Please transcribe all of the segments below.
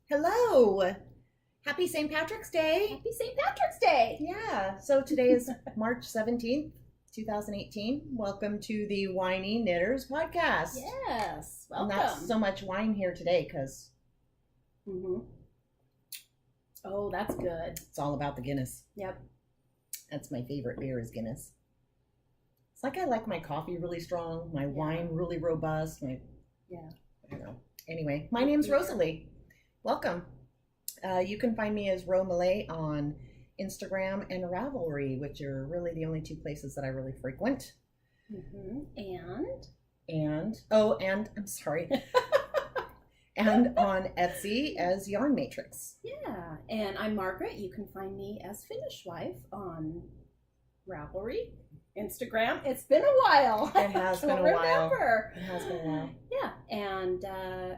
Hello! Happy St. Patrick's Day! Happy St. Patrick's Day! Yeah, so today is March 17th, 2018. Welcome to the Winey Knitters podcast. Yes, welcome. And not so much wine here today because Oh, that's good. it's all about the Guinness. Yep. That's my favorite beer is Guinness. It's like I like my coffee really strong, my wine really robust. I don't know. Anyway, my name's Rosalie. Welcome. You can find me as Ro Malay on Instagram and Ravelry, which are really the only two places that I really frequent. And I'm sorry. And on Etsy as Yarn Matrix. Yeah, and I'm Margaret. You can find me as Finish Wife on Ravelry, Instagram. It's been a while. It has been a while. It has been a while. Yeah, and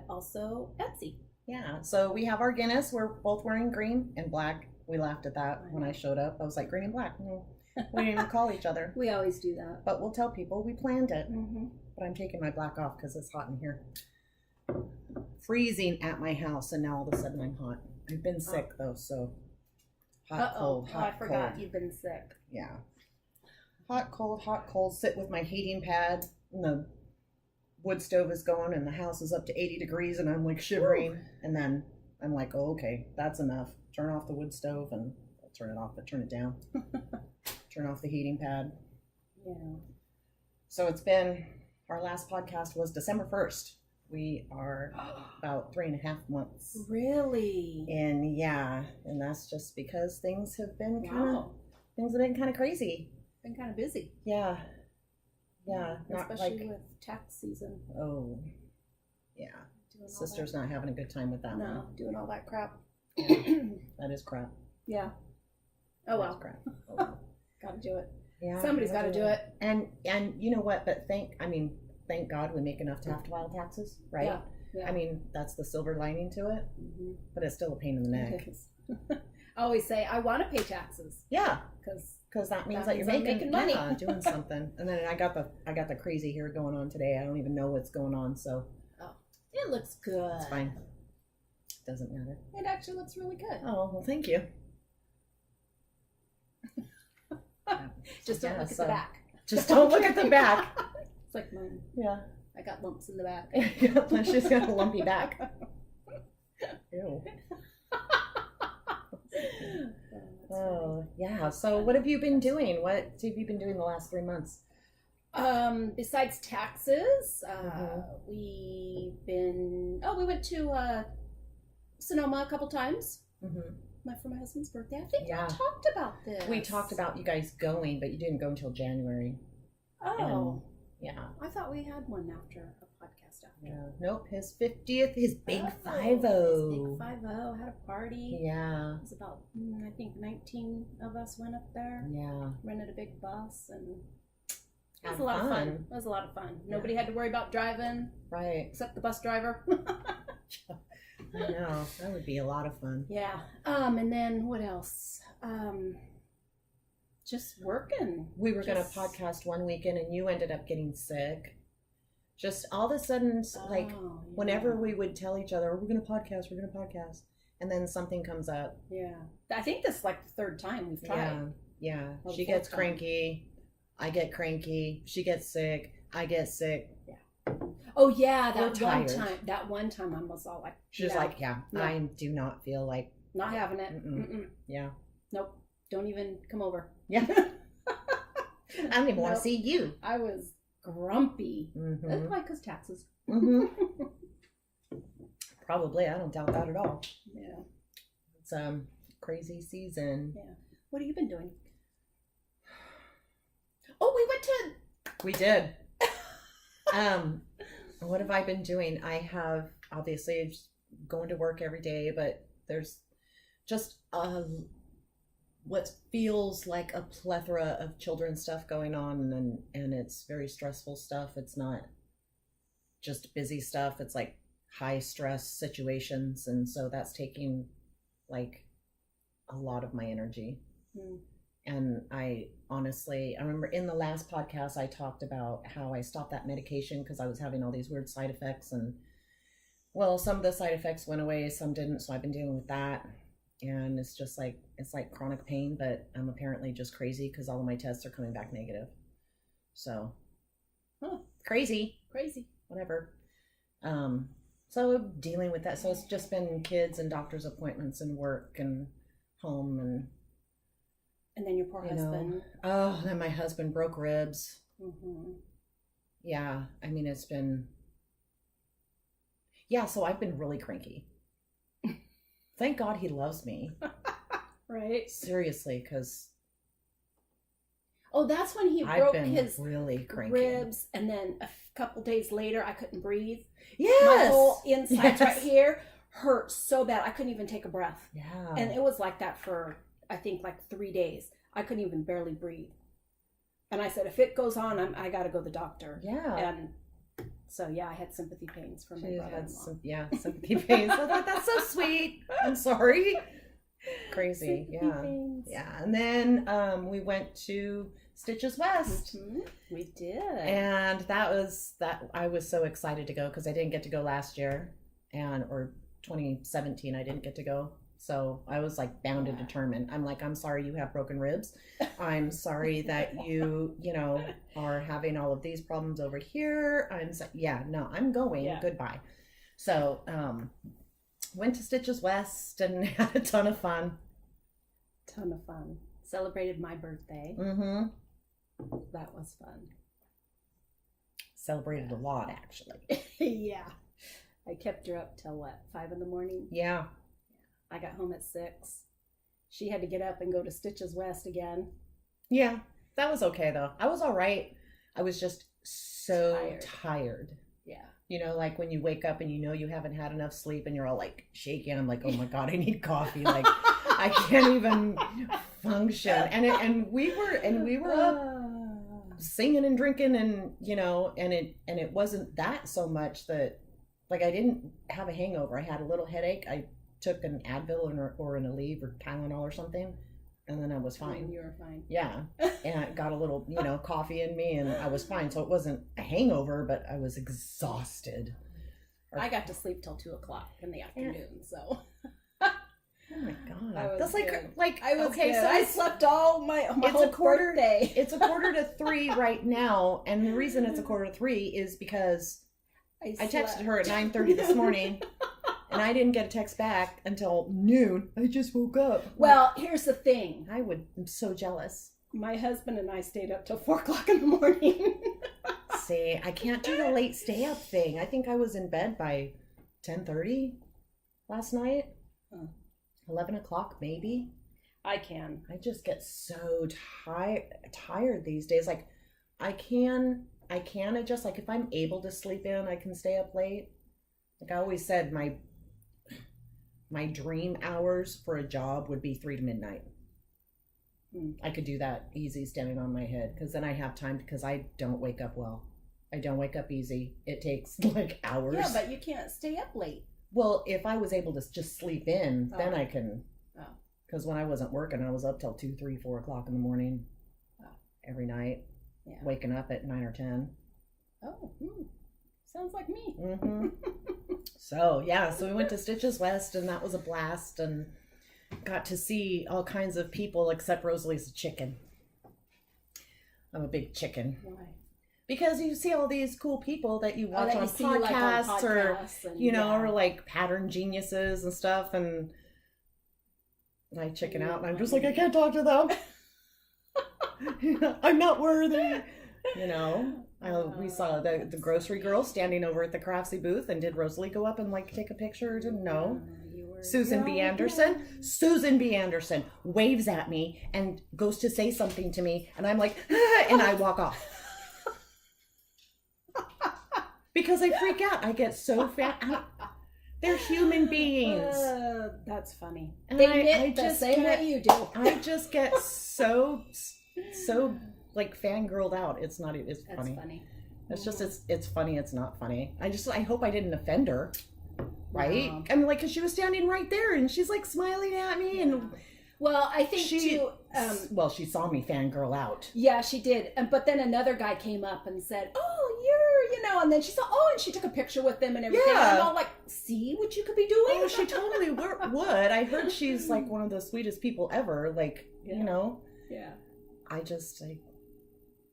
also Etsy. Yeah, so we have our Guinness. We're both wearing green and black. We laughed at that when I showed up. I was like, green and black. No, we didn't even call each other. We always do that. But we'll tell people we planned it. But I'm taking my black off because it's hot in here. Freezing at my house, and now all of a sudden I'm hot. I've been sick though, so hot, cold, hot, I forgot cold. you've been sick. Yeah. Hot, cold. Sit with my heating pad, and the wood stove is going, and the house is up to 80 degrees, and I'm like shivering. Ooh. And then I'm like, oh, okay, that's enough. Turn off the wood stove, and I'll turn it off, but turn it down. Turn off the heating pad. Yeah. So it's been, our last podcast was December 1st. We are about 3.5 months. Really? And yeah, and that's just because things have been kind of crazy. Been kind of busy. Yeah. Yeah. Especially with tax season. Oh, yeah. Sister's not having a good time with that one. No, doing all that crap. That is crap. Yeah. Oh well. That's crap. Oh, well. Gotta do it. Yeah. Somebody's got to do it. And you know what? But thank God we make enough to have to file taxes, right? Yeah. Yeah. I mean, that's the silver lining to it, but it's still a pain in the neck. I always say, I want to pay taxes. Yeah. Because that means that you're making money. Yeah, doing something. And then I got the crazy hair going on today. I don't even know what's going on, so. Oh, it looks good. It's fine. Doesn't matter. It actually looks really good. Oh, well, thank you. Just don't look at the back. Just don't look at the back. It's like mine. Yeah. I got lumps in the back. She's got a lumpy back. Ew. Oh, yeah. So what have you been doing? What have you been doing the last 3 months? Besides taxes, we went to Sonoma a couple times. For my husband's birthday. I think we talked about this. We talked about you guys going, but you didn't go until January. Oh. Yeah. I thought we had one after a podcast after. Yeah. Nope. His 50th, his big 5-0. His big 5-0, had a party. Yeah. It was about, I think 19 of us went up there. Yeah. Rented a big bus and it was a lot of fun. It was a lot of fun. Nobody had to worry about driving. Right. Except the bus driver. I know. That would be a lot of fun. Yeah. And then what else? Just working. We were going to podcast one weekend and you ended up getting sick. Just all of a sudden, whenever we would tell each other, we're going to podcast, and then something comes up. Yeah. I think this is like the third time we've tried. Yeah. She gets cranky. I get cranky. She gets sick. I get sick. Yeah. Oh yeah, that one time I was all like, she's like, no. I do not feel like not having it. Yeah. Nope. Don't even come over. Yeah. I don't even want to see you. I was grumpy. That's probably because taxes. Probably. I don't doubt that at all. Yeah. It's crazy season. Yeah. What have you been doing? Oh, we did. What have I been doing? I have obviously going to work every day, but there's just what feels like a plethora of children's stuff going on, and it's very stressful stuff. It's not just busy stuff. It's like high stress situations, and so that's taking like a lot of my energy. And I remember in the last podcast, I talked about how I stopped that medication because I was having all these weird side effects. And Well, some of the side effects went away, some didn't, so I've been dealing with that. And it's just like, it's like chronic pain, but I'm apparently just crazy because all of my tests are coming back negative. So, crazy. Whatever. So dealing with that. So it's just been kids and doctor's appointments and work and home and then your poor husband. Oh, then my husband broke ribs. Mm-hmm. Yeah, I mean, it's been, so I've been really cranky. Thank God he loves me. Right? Seriously, because... Oh, that's when he broke his really cranky. ribs, and then a couple days later, I couldn't breathe. Yes! My whole insides right here hurt so bad. I couldn't even take a breath. Yeah. And it was like that for, I think, like 3 days. I couldn't even barely breathe. And I said, if it goes on, I got to go to the doctor. Yeah. And so, I had sympathy pains from my brother-in-law. Sympathy pains. I thought, that's so sweet. I'm sorry. Crazy. Sympathy pains. Yeah. And then we went to Stitches West. Mm-hmm. We did. And I was so excited to go because I didn't get to go last year, or 2017 I didn't get to go. So I was like bound and determined. I'm like, I'm sorry you have broken ribs. I'm sorry that you are having all of these problems over here. I'm going. Yeah. Goodbye. So went to Stitches West and had a ton of fun. Celebrated my birthday. Mm-hmm. That was fun. Celebrated a lot, actually. Yeah. I kept her up till 5 a.m? Yeah. I got home at 6. She had to get up and go to Stitches West again. Yeah, that was okay though. I was all right. I was just so tired. Yeah. Like when you wake up and you haven't had enough sleep and you're all like shaking. I'm like, oh my God, I need coffee. Like I can't even function. And we were up singing and drinking and it wasn't that so much that like I didn't have a hangover. I had a little headache. I took an Advil or an Aleve or Tylenol or something, and then I was fine. And you were fine. Yeah, and I got a little, coffee in me, and I was fine. So it wasn't a hangover, but I was exhausted. I got to sleep till 2:00 in the afternoon. So. Oh my God, that's good. like I was okay. Good. So I slept all my whole birthday. It's 2:45 right now, and the reason it's 2:45 is because I texted her at 9:30 this morning. And I didn't get a text back until noon. I just woke up. Well, here's the thing. I'm so jealous. My husband and I stayed up till 4:00 in the morning. See, I can't do the late stay up thing. I think I was in bed by 10:30 last night. 11 o'clock maybe. I can. I just get so tired these days. Like I can adjust. Like if I'm able to sleep in, I can stay up late. Like I always said, my dream hours for a job would be 3 to midnight. I could do that easy standing on my head because then I have time because I don't wake up well. I don't wake up easy. It takes like hours. Yeah, but you can't stay up late. Well, if I was able to just sleep in, then I can. Oh. Because when I wasn't working, I was up till 2, 3, 4 o'clock in the morning every night, waking up at 9 or 10. Oh, sounds like me. Mm-hmm. So we went to Stitches West, and that was a blast, and got to see all kinds of people except Rosalie's a chicken. I'm a big chicken. Why? Because you see all these cool people that you watch on podcasts, or like pattern geniuses and stuff, and I chicken out, and I'm just like, I can't talk to them. I'm not worthy. We saw the grocery girl standing over at the Craftsy booth, and did Rosalie go up and like take a picture? No. Susan B. Anderson. Susan B. Anderson waves at me and goes to say something to me, and I'm like, and I walk off. Because I freak out. I get so fat. They're human beings. That's funny. And they knit the same way you do. I just get so like fangirled out. It's funny. That's funny. It's just it's funny. It's not funny. I hope I didn't offend her. Right? No. I mean, like, cause she was standing right there, and she's like smiling at me, and well, I think she saw me fangirl out. Yeah, she did. But then another guy came up and said, "Oh, and then she saw, and she took a picture with them and everything. Yeah. And I'm all like, see what you could be doing? Oh, she totally would. I heard she's like one of the sweetest people ever. Like, you know. Yeah.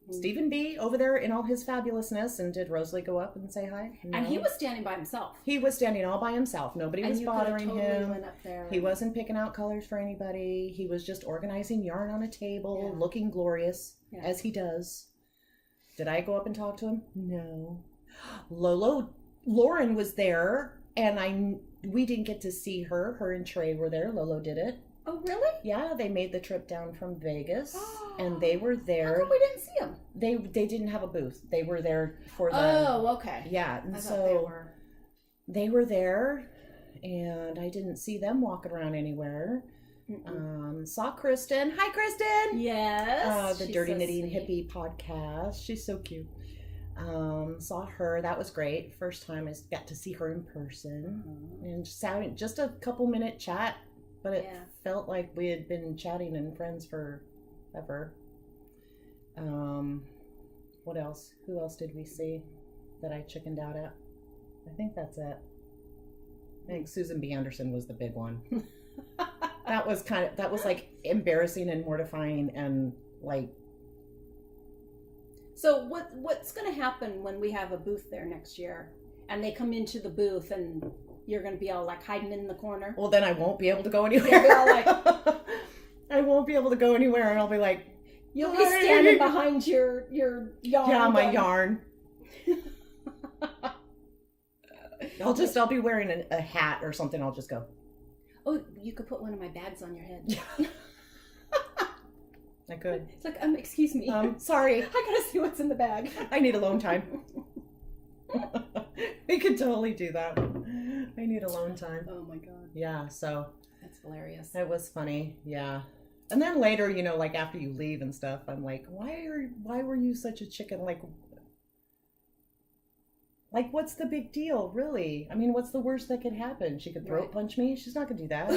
Stephen B. over there in all his fabulousness, and did Rosalie go up and say hi? No. And he was standing by himself. He was standing all by himself. Nobody was bothering him. Went up there He wasn't picking out colors for anybody. He was just organizing yarn on a table, looking glorious, as he does. Did I go up and talk to him? No. Lauren was there, and we didn't get to see her. Her and Trey were there. Lolo did it. Oh, really? Yeah, they made the trip down from Vegas, and they were there. How come we didn't see them? They didn't have a booth. They were there for the... Oh, okay. Yeah, and I so they were there, and I didn't see them walking around anywhere. Saw Kristen. Hi, Kristen! Yes. The Dirty Knitting Hippie podcast. She's so cute. Saw her. That was great. First time I got to see her in person. And just a couple minute chat. But it felt like we had been chatting and friends forever. What else? Who else did we see that I chickened out at? I think that's it. I think Susan B. Anderson was the big one. That was like embarrassing and mortifying and like. So what's going to happen when we have a booth there next year and they come into the booth and you're going to be all like hiding in the corner? Well, then I won't be able to go anywhere. You'll be all like, I won't be able to go anywhere, and I'll be like, you'll be standing behind your yarn. Yeah, my yarn. I'll be wearing a hat or something. I'll just go. Oh, you could put one of my bags on your head. Yeah. I could. It's like, excuse me. Sorry. I gotta see what's in the bag. I need alone time. We could totally do that. I need alone time. Oh my god. Yeah, so. That's hilarious. It was funny, yeah. And then later, like after you leave and stuff, I'm like, why were you such a chicken? Like, what's the big deal, really? I mean, what's the worst that could happen? She could throat punch me. She's not gonna do that.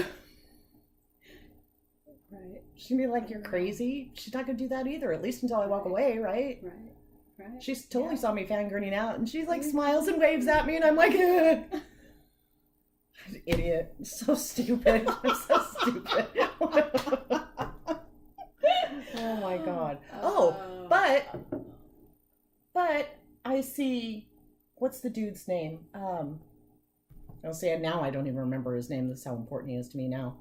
Right. She'd be like, you're crazy. She's not gonna do that either, at least until I walk away, right? Right. She totally saw me fangirling out, and she's like smiles and waves at me, and I'm like, idiot. So stupid. I'm so stupid. Oh my god. But I see, what's the dude's name? I'll say it now. I don't even remember his name. That's how important he is to me now.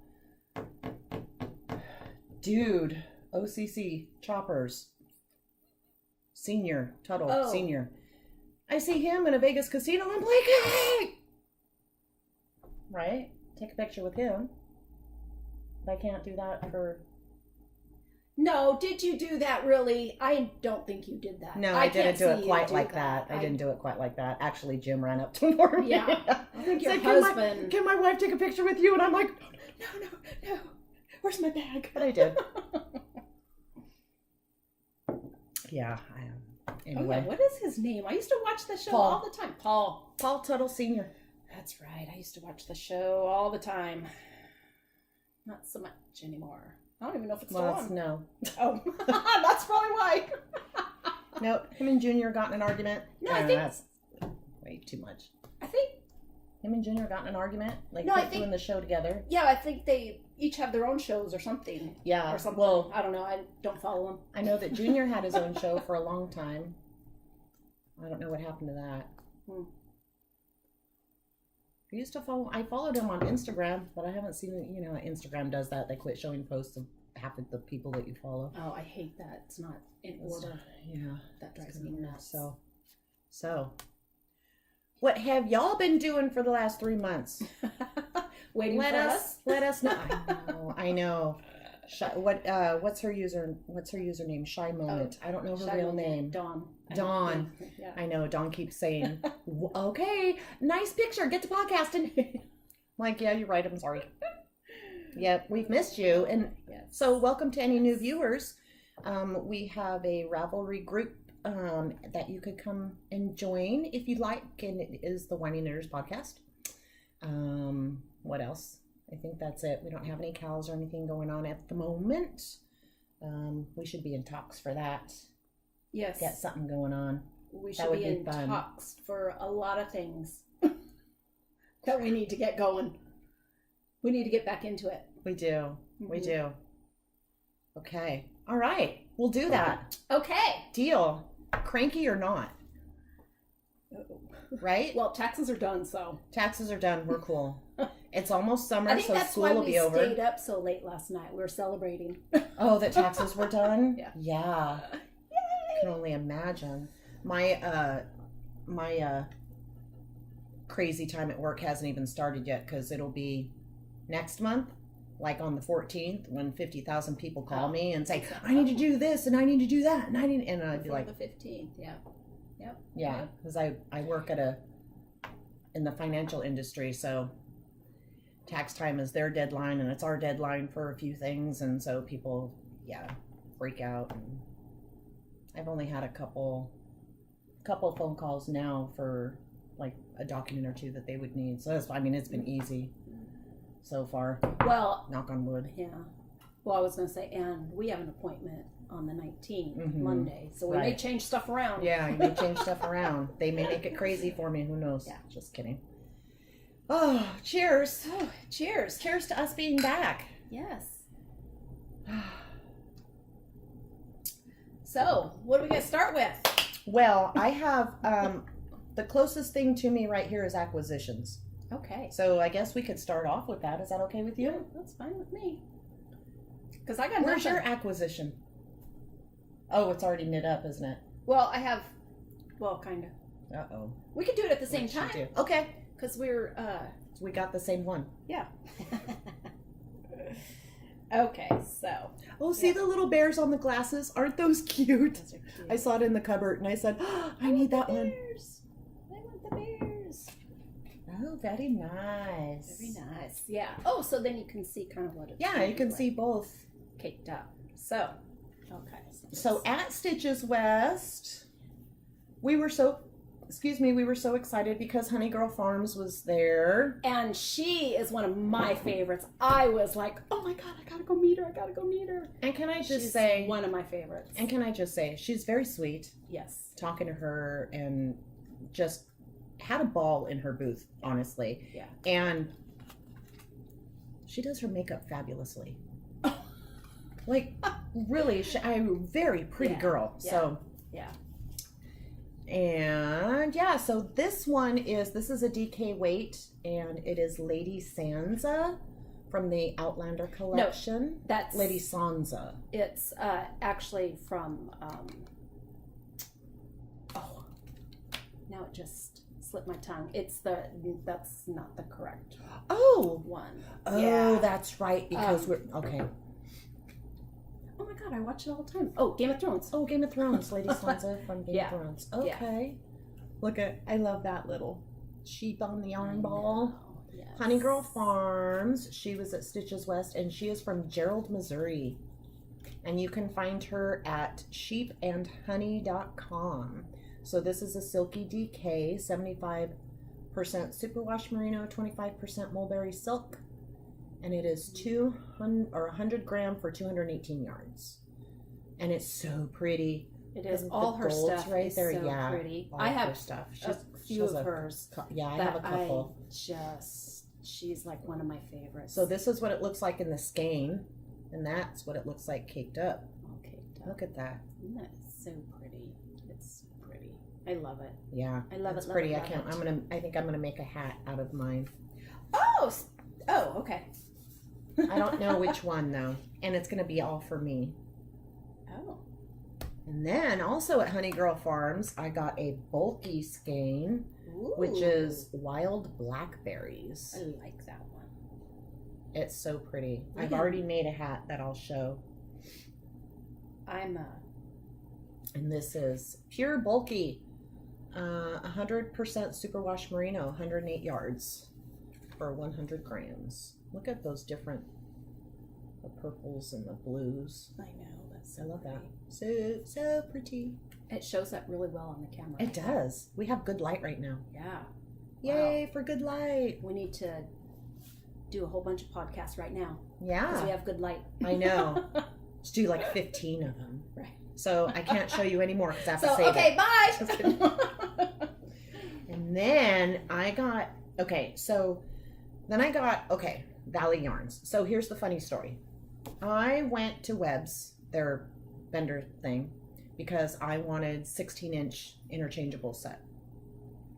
Dude, OCC Choppers. Senior, Tuttle, Senior. I see him in a Vegas casino. I'm like, hey! Right? Take a picture with him. But I can't do that for... No, did you do that really? I don't think you did that. No, I didn't do it quite like that. I didn't do it quite like that. Actually, Jim ran up to me. Yeah. I think your husband... Can my wife take a picture with you? And I'm like, no. Where's my bag? But I did. Yeah, I am. Anyway. Oh, yeah. What is his name? I used to watch the show all the time. Paul Tuttle Sr. That's right. I used to watch the show all the time. Not so much anymore. I don't even know if it's still on. No. Oh, that's probably why. Nope. Him and Junior got in an argument. No, I think that's way too much. I think him and Junior got in an argument. Doing the show together. Yeah, I think they each have their own shows or something. Yeah. Or something. Well, I don't know. I don't follow them. I know that Junior had his own show for a long time. I don't know what happened to that. I followed him on Instagram, but I haven't seen it. Instagram does that. They quit showing posts of half of the people that you follow. Oh, I hate that. It's not in order. Yeah. That drives me nuts. So, what have y'all been doing for the last 3 months? Waiting for us? Let us know. I know. What's her username? Shy Moment. I don't know her real name. Dawn. Yeah. I know. Dawn keeps saying, "Okay, nice picture. Get to podcasting." I'm like, yeah, you're right. I'm sorry. Yeah, we've missed you, and so welcome to any new viewers. We have a Ravelry group that you could come and join if you'd like, and it is the Winey Knitters podcast. What else? I think that's it. We don't have any cows or anything going on at the moment. We should be in talks for that. Yes. Get something going on. we should be in talks for a lot of things that we need to get going. We need to get back into it. We do. Mm-hmm. We do. Okay. All right. We'll do that. Okay. Deal. Cranky or not? Right? Well, taxes are done, so. Taxes are done. We're cool. It's almost summer, so school will be over. I think that's why we stayed up so late last night. We were celebrating. Oh, that taxes were done? Yeah. Yeah. Yay! I can only imagine. My crazy time at work hasn't even started yet because it'll be next month, like on the 14th, when 50,000 people call me and say, I need to do this and I need to do that and I'd be like, the 15th, yeah. Yep. Yeah, because I work in the financial industry, so tax time is their deadline and it's our deadline for a few things, and so people, freak out. And I've only had a couple phone calls now for like a document or two that they would need. So it's been easy so far. Well, knock on wood. Yeah. Well, I was going to say, and we have an appointment on the 19th, Monday. So we may change stuff around. Yeah, you may change stuff around. They may make it crazy for me. Who knows? Yeah. Just kidding. Oh, cheers. Oh, cheers. Cheers to us being back. Yes. So, what are we going to start with? Well, I have the closest thing to me right here is acquisitions. Okay. So I guess we could start off with that. Is that okay with you? Yeah, that's fine with me. Because I got Where's nothing. your acquisition? Oh, it's already knit up, isn't it? Well, I have, kind of. Uh-oh. We could do it at the same time. Okay. Because we're, we got the same one. Yeah. Okay, so. Oh, see the little bears on the glasses? Aren't those cute? Those are cute. I saw it in the cupboard and I said, I need that one. I want the bears. Oh, very nice. Very nice. Yeah. Oh, so then you can see kind of what it's you can see both. Caked up. So, okay. So at Stitches West, we were so excited because Honey Girl Farms was there. And she is one of my favorites. I was like, oh my God, I gotta go meet her. And can I just she's say, one of my favorites. And can I just say, she's very sweet. Yes. Talking to her and just had a ball in her booth, honestly. Yeah. And she does her makeup fabulously. Like, really, I'm a very pretty girl. Yeah. So, yeah. And so this is a DK weight, and it is Lady Sansa from the Outlander collection. No, that's Lady Sansa. It's actually from, now it just slipped my tongue. That's not the correct one. Oh, yeah. That's right, because okay. Oh my God, I watch it all the time. Oh, Game of Thrones. Oh, Game of Thrones. Lady Sansa from Game of Thrones. Okay. Yeah. I love that little sheep on the yarn ball. Yes. Honey Girl Farms. She was at Stitches West, and she is from Gerald, Missouri. And you can find her at sheepandhoney.com. So this is a silky DK, 75% superwash merino, 25% mulberry silk. And it is 100 gram for 218 yards, and it's so pretty. It is. All her stuff right is there. So pretty. All I have her stuff. a few of hers. I have a couple. She's like one of my favorites. So this is what it looks like in the skein, and that's what it looks like caked up. All caked up. Look at that. Isn't that so pretty? It's pretty. I love it. Yeah, I love it. It's pretty. I think I'm gonna make a hat out of mine. Oh, okay. I don't know which one though, and it's gonna be all for me. Oh. And then also at Honey Girl Farms, I got a bulky skein, which is wild blackberries. I like that one. It's so pretty. I've already made a hat that I'll show. And this is pure bulky, 100% superwash merino, 108 yards for 100 grams. Look at those different purples and the blues. I know. I love that. So pretty. It shows up really well on the camera. It does. We have good light right now. Yeah. Yay for good light. We need to do a whole bunch of podcasts right now. Yeah. Because we have good light. I know. Let's do like 15 of them. Right. So I can't show you anymore because I have to So, save okay, it. bye. And then I got, Valley Yarns. So here's the funny story. I went to Webb's, their vendor thing, because I wanted 16-inch interchangeable set.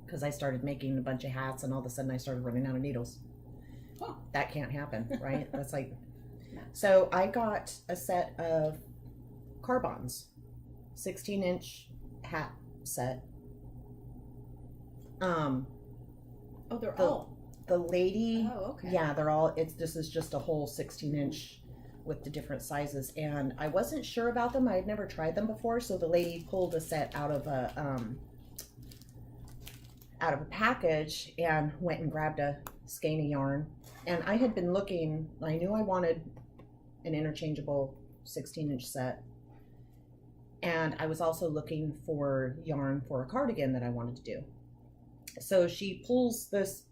Because I started making a bunch of hats and all of a sudden I started running out of needles. Oh. That can't happen, right? That's like, so I got a set of Carbons, 16-inch hat set. Oh, they're all. The lady, Oh, okay. yeah, they're all, this is just a whole 16-inch with the different sizes. And I wasn't sure about them. I had never tried them before. So the lady pulled a set out of a package and went and grabbed a skein of yarn. And I had been looking, I knew I wanted an interchangeable 16-inch set. And I was also looking for yarn for a cardigan that I wanted to do. So she pulls this,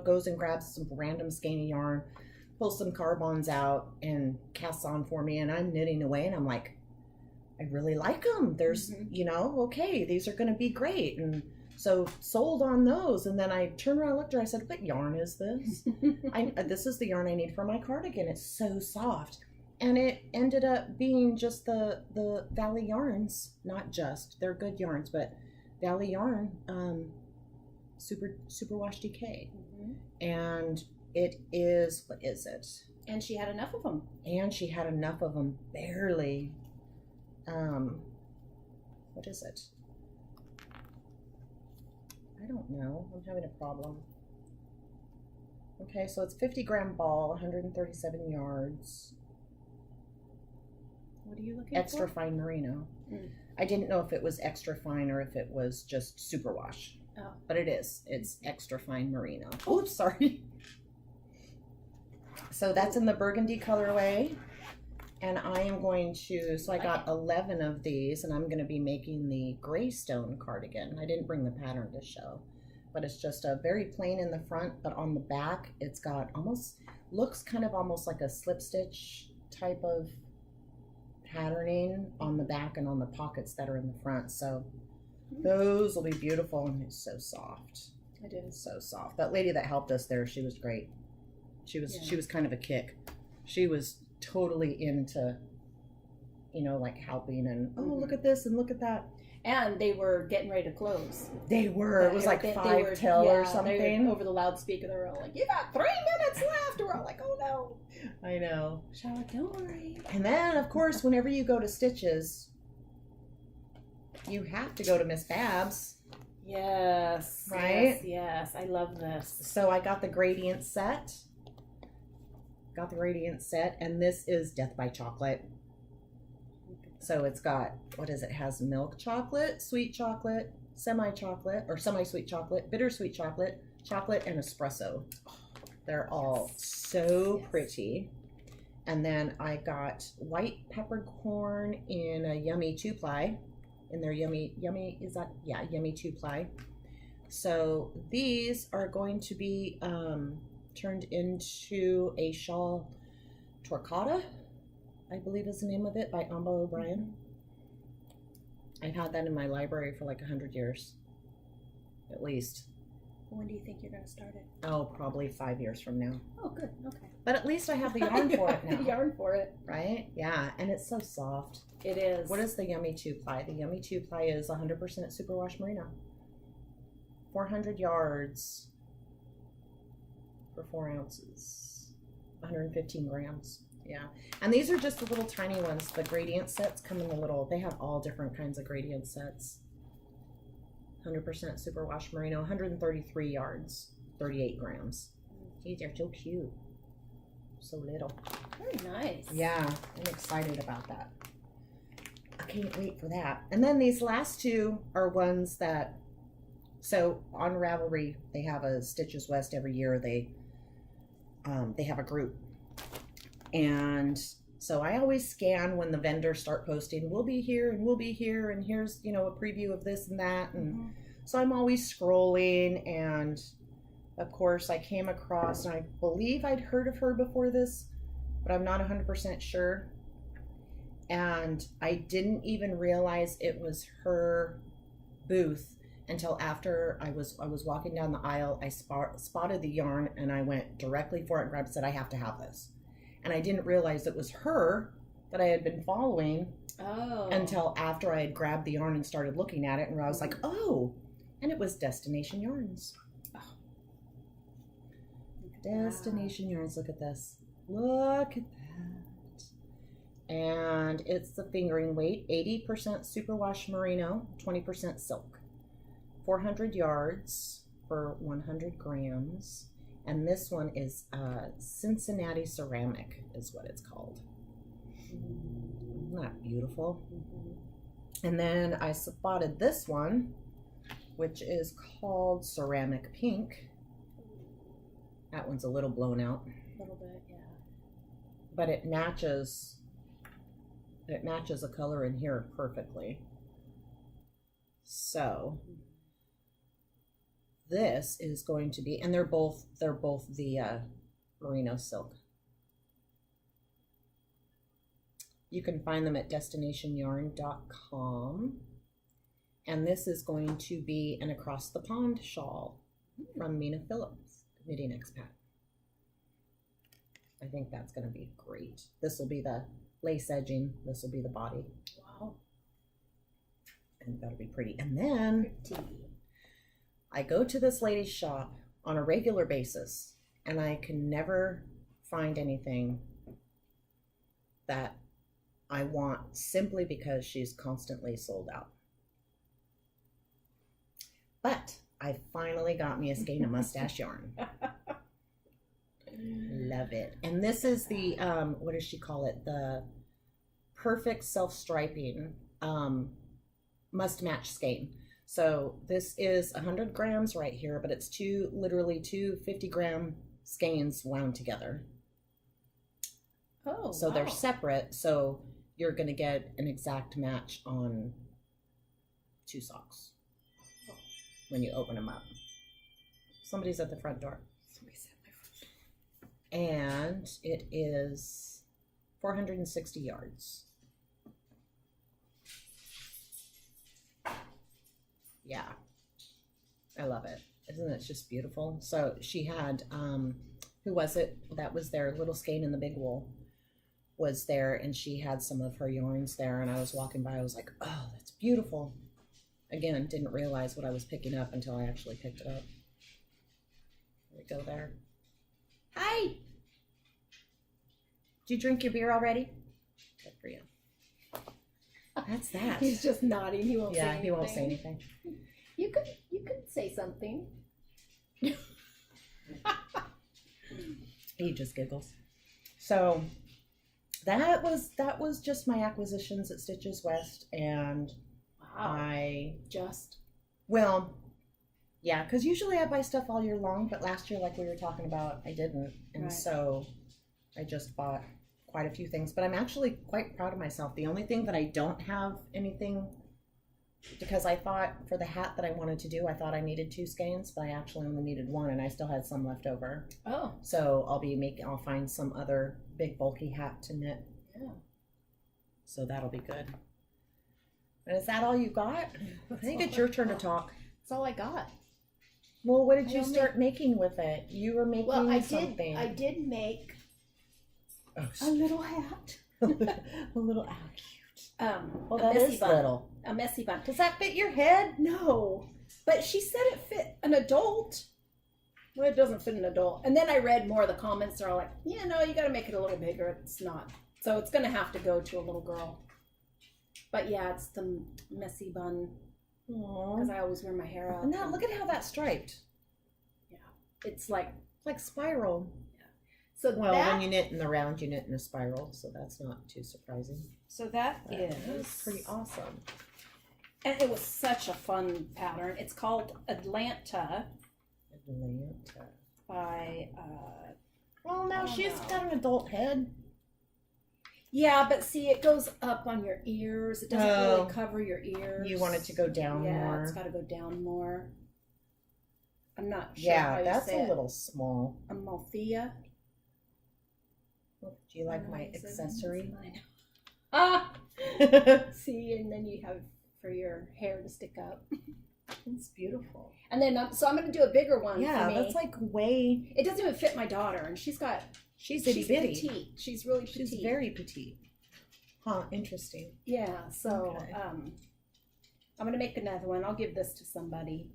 goes and grabs some random skein of yarn, pulls some Carbons out and casts on for me. And I'm knitting away and I'm like, I really like them. There's, okay, these are going to be great. And so sold on those. And then I turned around and looked at her. I said, what yarn is this? This is the yarn I need for my cardigan. It's so soft. And it ended up being just the Valley Yarns, not just, they're good yarns, but Valley Yarn, Superwash DK. And it is, what is it? And she had enough of them. Barely. What is it? I don't know. I'm having a problem. Okay, so it's 50-gram ball, 137 yards. What are you looking Extra for? fine merino. I didn't know if it was extra fine or if it was just superwash. Oh. But it is. It's extra fine merino. Oops, sorry. So that's in the burgundy colorway. And I am going to, so I got 11 of these, and I'm going to be making the Greystone cardigan. I didn't bring the pattern to show, but it's just a very plain in the front, but on the back, it's got looks kind of almost like a slip stitch type of patterning on the back and on the pockets that are in the front. So those will be beautiful, and it's so soft. It is so soft. That lady that helped us there, she was great. She was kind of a kick. She was totally into, like helping and look at this and look at that. And they were getting ready to close. They were. It was like 5 till or something. Over the loudspeaker, they were all like, "You got 3 minutes left." We're all like, "Oh no!" I know. Charlotte, don't worry. And then, of course, whenever you go to Stitches, you have to go to Miss Babs. Yes. Right? Yes. I love this. So I got the gradient set. And this is Death by Chocolate. So it's got, it has milk chocolate, sweet chocolate, semi-chocolate, or semi-sweet chocolate, bittersweet chocolate, chocolate, and espresso. They're all so pretty. And then I got white peppercorn in a yummy 2-ply. In their yummy, is that? Yeah, yummy 2-ply. So these are going to be turned into a shawl torcata, I believe is the name of it, by Amba O'Brien. I've had that in my library for like 100 years, at least. When do you think you're going to start it? Oh, probably 5 years from now. Oh, good. Okay. But at least I have the yarn for it now. The yarn for it. Right? Yeah, and it's so soft. It is. What is the Yummy 2-ply? The Yummy 2-ply is 100% superwash merino. 400 yards for 4 ounces. 115 grams. Yeah. And these are just the little tiny ones. The gradient sets come in the little, they have all different kinds of gradient sets. 100% superwash merino, 133 yards, 38 grams. These are so cute. So little. Very nice. Yeah, I'm excited about that. I can't wait for that. And then these last two are ones that, so on Ravelry, they have a Stitches West every year. They have a group. And so I always scan when the vendors start posting, we'll be here and we'll be here and here's, a preview of this and that. And so I'm always scrolling, and of course I came across, and I believe I'd heard of her before this, but I'm not 100% sure. And I didn't even realize it was her booth until after I was walking down the aisle. I spotted the yarn and I went directly for it and grabbed it and said, I have to have this. And I didn't realize it was her that I had been following until after I had grabbed the yarn and started looking at it, and I was like, oh, and it was Destination Yarns. Oh. Destination Yarns, look at this. Look at that. And it's the fingering weight, 80% superwash merino, 20% silk. 400 yards for 100 grams. And this one is Cincinnati ceramic is what it's called. Isn't that beautiful? And then I spotted this one, which is called ceramic pink. That one's a little blown out. A little bit, yeah. But it matches a color in here perfectly. So this is going to be, and they're both the merino silk. You can find them at destinationyarn.com. And this is going to be an across the pond shawl from Mina Phillips, Knitting Expat. I think that's going to be great. This will be the lace edging. This will be the body. Wow. And that'll be pretty. And then I go to this lady's shop on a regular basis, and I can never find anything that I want simply because she's constantly sold out. But I finally got me a skein of mustache yarn. Love it. And this is the, what does she call it? The perfect self-striping must match skein. So this is 100 grams right here, but it's literally two 50-gram skeins wound together. Oh, so they're separate. So you're going to get an exact match on 2 socks when you open them up. Somebody's at the front door. And it is 460 yards. Yeah, I love it. Isn't it just beautiful? So she had, who was it that was there? Little Skein in the Big Wool was there, and she had some of her yarns there, and I was walking by, I was like, oh, that's beautiful. Again, didn't realize what I was picking up until I actually picked it up. There we go there. Hi! Did you drink your beer already? Good for you. That's that. He's just nodding. He won't say anything. Yeah, he won't say anything. You could say something. He just giggles. So that was just my acquisitions at Stitches West, and wow. Well, yeah, because usually I buy stuff all year long, but last year, like we were talking about, I didn't, and right. So I just bought quite a few things, but I'm actually quite proud of myself. The only thing that I don't have anything, because I thought for the hat that I wanted to do, I thought I needed 2 skeins, but I actually only needed 1, and I still had some left over. Oh. So I'll find some other big bulky hat to knit. Yeah. So that'll be good. And is that all you got? I think it's your turn to talk. That's all I got. Well, what did you start making with it? You were making something. I did make a little hat. A little cute. Well, that is little. A messy bun. Does that fit your head? No. But she said it fit an adult. Well, it doesn't fit an adult. And then I read more of the comments. They're all like, yeah, no, you got to make it a little bigger. It's not. So it's going to have to go to a little girl. But yeah, it's the messy bun. Because I always wear my hair up. And now look at how that's striped. Yeah. It's like spiral. Yeah. So when you knit in the round, you knit in a spiral. So that's not too surprising. So that is pretty awesome. And it was such a fun pattern. It's called Atlanta. By well, now she's got an adult head. Yeah, but see, it goes up on your ears. It doesn't really cover your ears. You want it to go down more. Yeah, it's got to go down more. I'm not sure how you that's say a little small. Amalthea. Do you like my accessory? See, and then you have for your hair to stick up. It's beautiful. And then, so I'm going to do a bigger one. Yeah, for me. that's like way. It doesn't even fit my daughter, and she's itty bitty. Petite. She's really petite. She's very petite. Huh? Interesting. Yeah. So, okay. I'm going to make another one. I'll give this to somebody,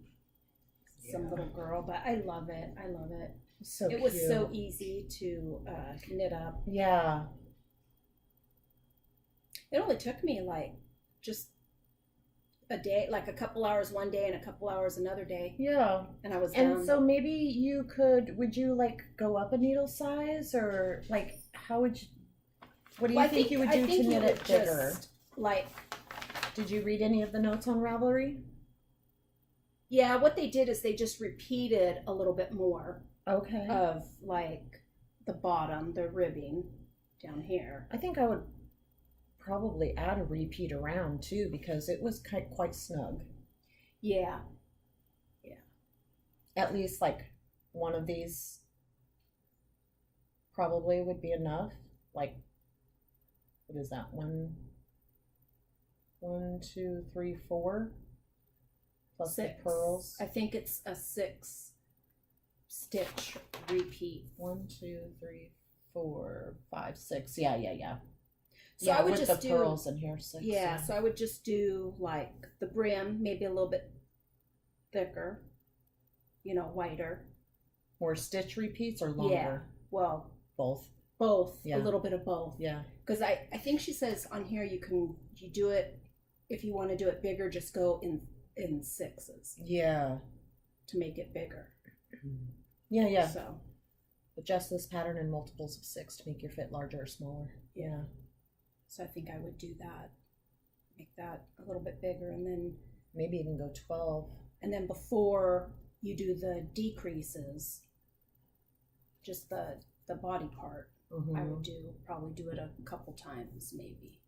some little girl. But I love it. I love it. So it was so easy to knit up. Yeah. It only took me like just a day, like a couple hours one day and a couple hours another day. Yeah. And I was And done. so maybe would you like go up a needle size, or like how would you, what do you think you would do to knit it bigger? Like, did you read any of the notes on Ravelry? Yeah, what they did is they just repeated a little bit more. Okay. Of like the bottom, the ribbing down here. I think I would probably add a repeat around too, because it was quite snug. Yeah. Yeah. At least like one of these probably would be enough. Like, what is that? One, two, three, four. Plus 6. The pearls. I think it's a 6 stitch repeat. 1, 2, 3, 4, 5, 6. Yeah. So I would with just the do pearls in here 6. Yeah, so I would just do like the brim, maybe a little bit thicker, whiter. Or stitch repeats or longer? Yeah. Well, both. Yeah. A little bit of both. Yeah. Because I think she says on here you do it, if you want to do it bigger, just go in 6s. Yeah. To make it bigger. Yeah. So adjust this pattern in multiples of 6 to make your fit larger or smaller. Yeah. So I think I would do that. Make that a little bit bigger, and then maybe even go 12. And then before you do the decreases, just the body part, I would probably do it a couple times maybe.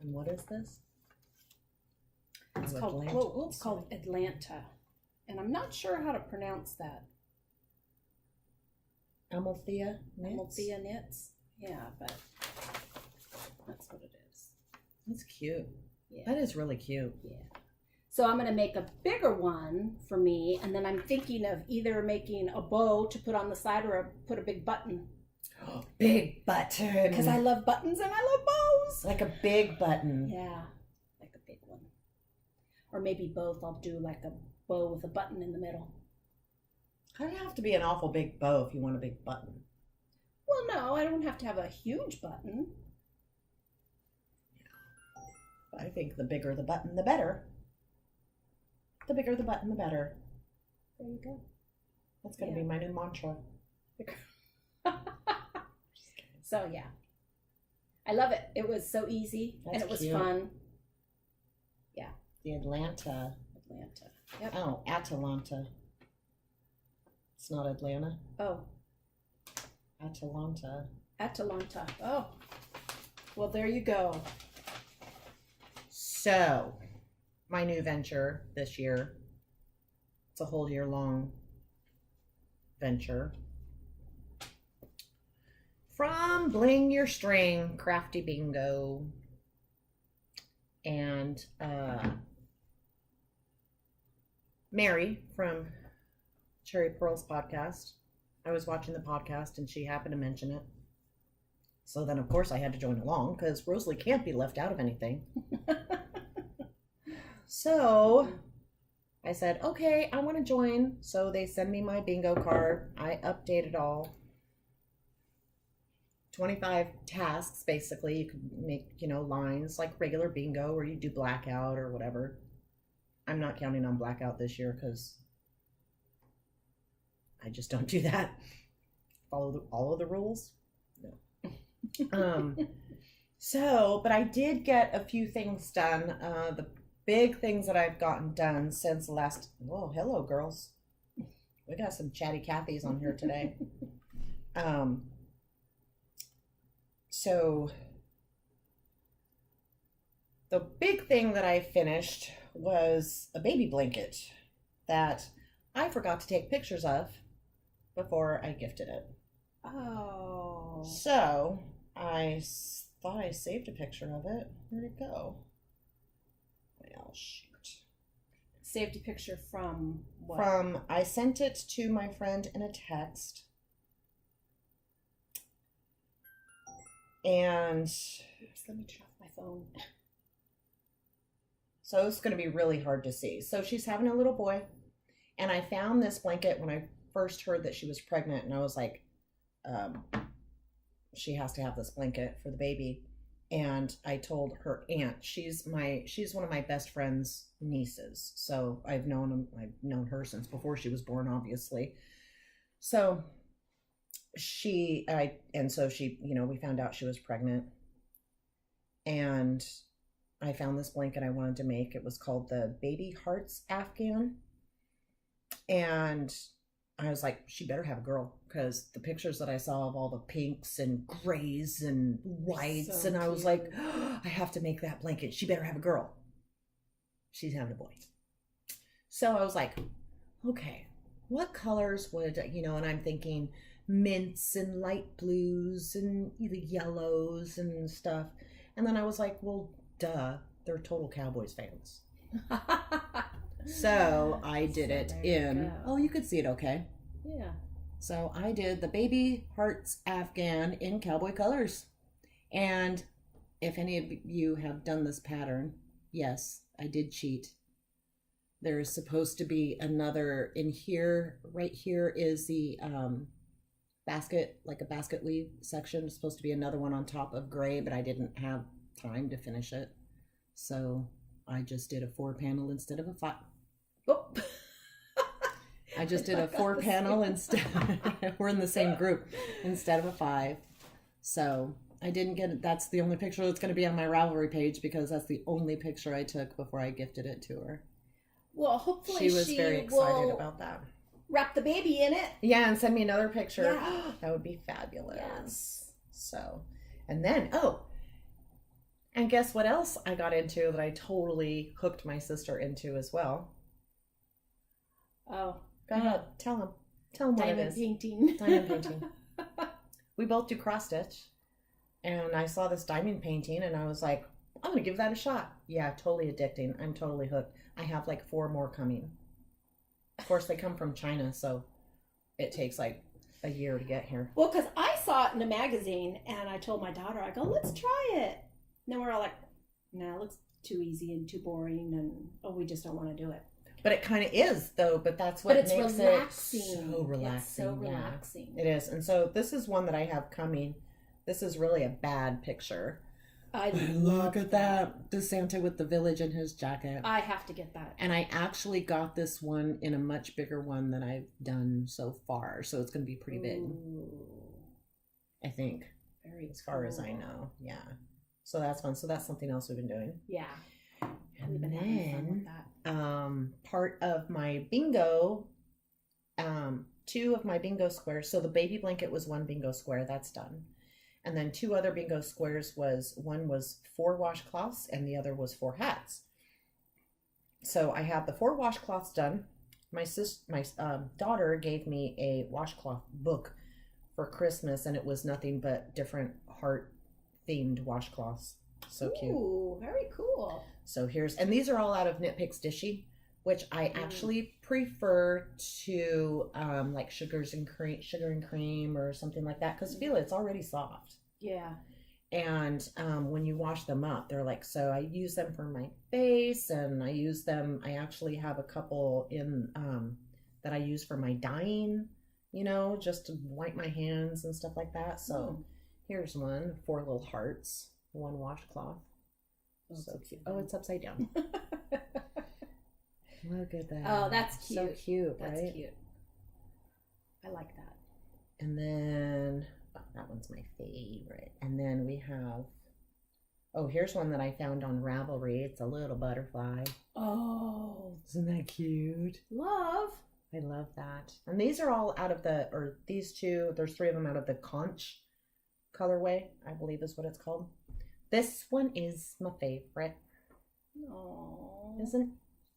And what is this? It's called Atlanta, and I'm not sure how to pronounce that. Amalthea knits? Amalthea knits. Yeah, but that's what it is. That's cute. Yeah. That is really cute. Yeah. So I'm going to make a bigger one for me, and then I'm thinking of either making a bow to put on the side or put a big button. Big button. Because I love buttons and I love bows. Like a big button. Yeah, like a big one. Or maybe both. I'll do like a bow with a button in the middle. Kind of have to be an awful big bow if you want a big button. Well, no, I don't have to have a huge button. I think the bigger the button, the better. The bigger the button, the better. There you go. That's going to be my new mantra. So, yeah. I love it. It was so easy. And it was fun. Yeah. The Atlanta. Yep. Oh, Atalanta. It's not Atlanta. Oh. Atalanta. Oh. Well, there you go. So, my new venture this year. It's a whole year long venture. From Bling Your String, Crafty Bingo, and Mary from Cherry Pearls podcast. I was watching the podcast and she happened to mention it. So then, of course, I had to join along because Rosalie can't be left out of anything. So I said, okay, I want to join. So they send me my bingo card. I update it all. 25 tasks, basically. You could make, lines like regular bingo or you do blackout or whatever. I'm not counting on blackout this year because I just don't do that. Follow all of the rules? No. But I did get a few things done. The big things that I've gotten done since the last, oh, hello girls. We got some chatty Cathys on here today. So the big thing that I finished was a baby blanket that I forgot to take pictures of before I gifted it. Oh. So I thought I saved a picture of it. Where'd it go? Well, shoot. Saved a picture from what? I sent it to my friend in a text. And Oops, let me turn off my phone. So it's going to be really hard to see. So she's having a little boy. And I found this blanket when I first heard that she was pregnant. And I was like, she has to have this blanket for the baby. And I told her aunt, she's one of my best friend's nieces. So I've known her since before she was born, obviously. So we found out she was pregnant. And I found this blanket I wanted to make. It was called the Baby Hearts Afghan. And I was like, she better have a girl, because the pictures that I saw of all the pinks and grays and whites, and I was like, oh, I have to make that blanket. She better have a girl. She's having a boy. So I was like, okay, what colors would, and I'm thinking mints and light blues and the yellows and stuff. And then I was like, well, duh, they're total Cowboys fans. So I did it in, oh, you could see it okay. Yeah. So I did the Baby Hearts Afghan in cowboy colors. And if any of you have done this pattern, yes, I did cheat. There is supposed to be another in here. Right here is the basket, like a basket weave section. It's supposed to be another one on top of gray, but I didn't have time to finish it. So I just did a 4-panel instead of a 5. Oh. I just did a 4-panel instead. We're in the same group instead of a 5. So I didn't get it. That's the only picture that's going to be on my Ravelry page, because that's the only picture I took before I gifted it to her. Well, hopefully she was very excited about that. Wrap the baby in it. Yeah, and send me another picture. Yeah. That would be fabulous. Yes. So, and then, and guess what else I got into that I totally hooked my sister into as well? Oh. Go ahead. Tell him what it is. Diamond painting. We both do cross stitch. And I saw this diamond painting and I was like, I'm going to give that a shot. Yeah, totally addicting. I'm totally hooked. I have like 4 more coming. Of course, they come from China, so it takes like a year to get here. Well, because I saw it in a magazine and I told my daughter, I go, let's try it. And then we're all like, no, it looks too easy and too boring, and we just don't want to do it. But it kind of is, though. But that's what makes relaxing. It so relaxing. It's so relaxing. Yeah, it is. And so this is one that I have coming. This is really a bad picture. Look at that. The Santa with the village in his jacket. I have to get that. And I actually got this one in a much bigger one than I've done so far. So it's going to be pretty big. I think. Very as far as I know. Yeah. So that's fun. So that's something else we've been doing. Yeah. And we've been having fun with that. Part of my bingo, 2 of my bingo squares. So the baby blanket was 1 bingo square. That's done. And then 2 other bingo squares one was 4 washcloths and the other was 4 hats. So I have the 4 washcloths done. My daughter gave me a washcloth book for Christmas, and it was nothing but different heart themed washcloths. So cute. Ooh, very cool. So and these are all out of Knit Picks Dishy, which I actually prefer to like sugar and cream or something like that, because feel it's already soft. Yeah. And when you wash them up, they're like, so I use them for my face, and I actually have a couple in that I use for my dyeing, just to wipe my hands and stuff like that. So here's one, 4 little hearts, 1 washcloth. So cute. Oh, it's upside down. Look at that. Oh, that's cute. So cute, right? That's cute. I like that. And then, that one's my favorite. And then we have, here's one that I found on Ravelry. It's a little butterfly. Oh. Isn't that cute? Love. I love that. And these are all out of these 2, there's 3 of them out of the conch colorway, I believe is what it's called. This one is my favorite. Oh. Isn't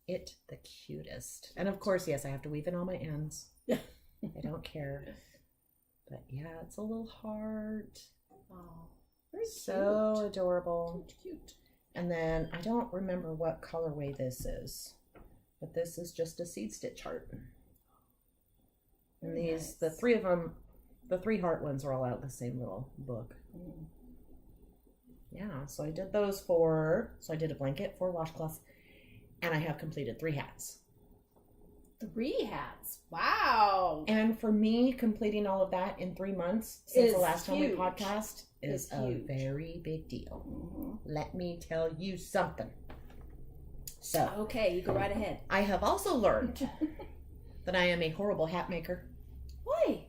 it the cutest? And of course, yes, I have to weave in all my ends. I don't care. But yeah, it's a little heart. Oh. Very So cute. adorable. Cute. And then I don't remember what colorway this is, but this is just a seed stitch heart. And these, the three of them, the 3 heart ones are all out in the same little book. Yeah, so I did those 4. So I did a blanket, 4 washcloths, and I have completed 3 hats. 3 hats. Wow. And for me, completing all of that in 3 months since the last time we podcast is a very big deal. Let me tell you something. So, okay, you go right ahead. I have also learned that I am a horrible hat maker. Why?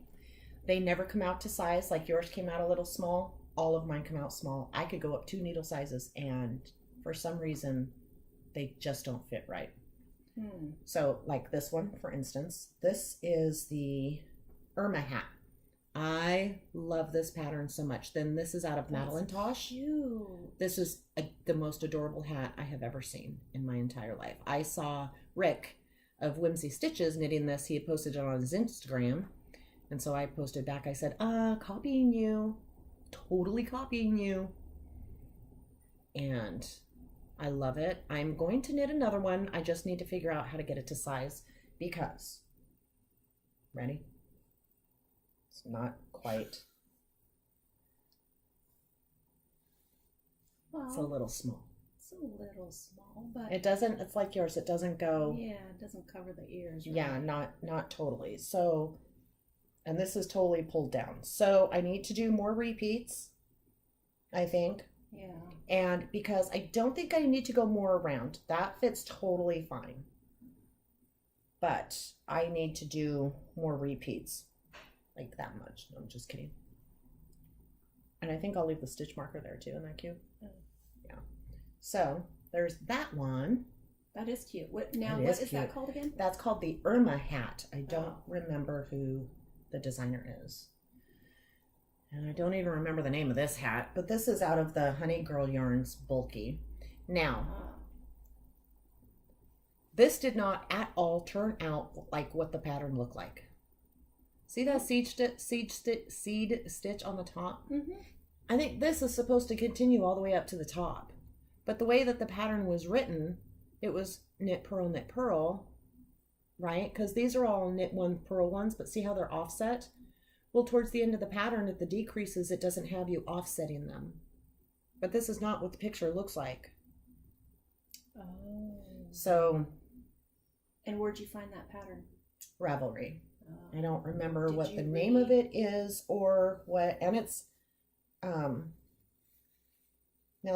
They never come out to size. Like yours came out a little small. All of mine come out small. I could go up 2 needle sizes, and for some reason, they just don't fit right. So, like this one, for instance, this is the Irma hat. I love this pattern so much. Then this is out of Madeline Tosh. Cute. This is the most adorable hat I have ever seen in my entire life. I saw Rick of Whimsy Stitches knitting this. He had posted it on his Instagram. And so I posted back. I said, copying you. Totally copying you. And I love it. I'm going to knit another one. I just need to figure out how to get it to size because, ready? It's not quite. Well, it's a little small. It's a little small, but it doesn't, it's like yours. It doesn't go. Yeah, it doesn't cover the ears. Right? Yeah, not totally. So, and this is totally pulled down. So I need to do more repeats, I think. Yeah. And because I don't think I need to go more around. That fits totally fine. But I need to do more repeats. Like that much. No, I'm just kidding. And I think I'll leave the stitch marker there too. Isn't that cute? Yeah. So there's that one. That is cute. What is that called again? That's called the Irma hat. I don't remember who the designer is. And I don't even remember the name of this hat, but this is out of the Honey Girl Yarns Bulky. Now, this did not at all turn out like what the pattern looked like. See that seed stitch on the top? Mm-hmm. I think this is supposed to continue all the way up to the top. But the way that the pattern was written, it was knit, purl, right? Because these are all knit 1, purl 1s, but see how they're offset? Well, towards the end of the pattern, at the decreases, it doesn't have you offsetting them. But this is not what the picture looks like. Oh. So. And where'd you find that pattern? Ravelry. I don't remember Did what you the name of it is or what, and it's, now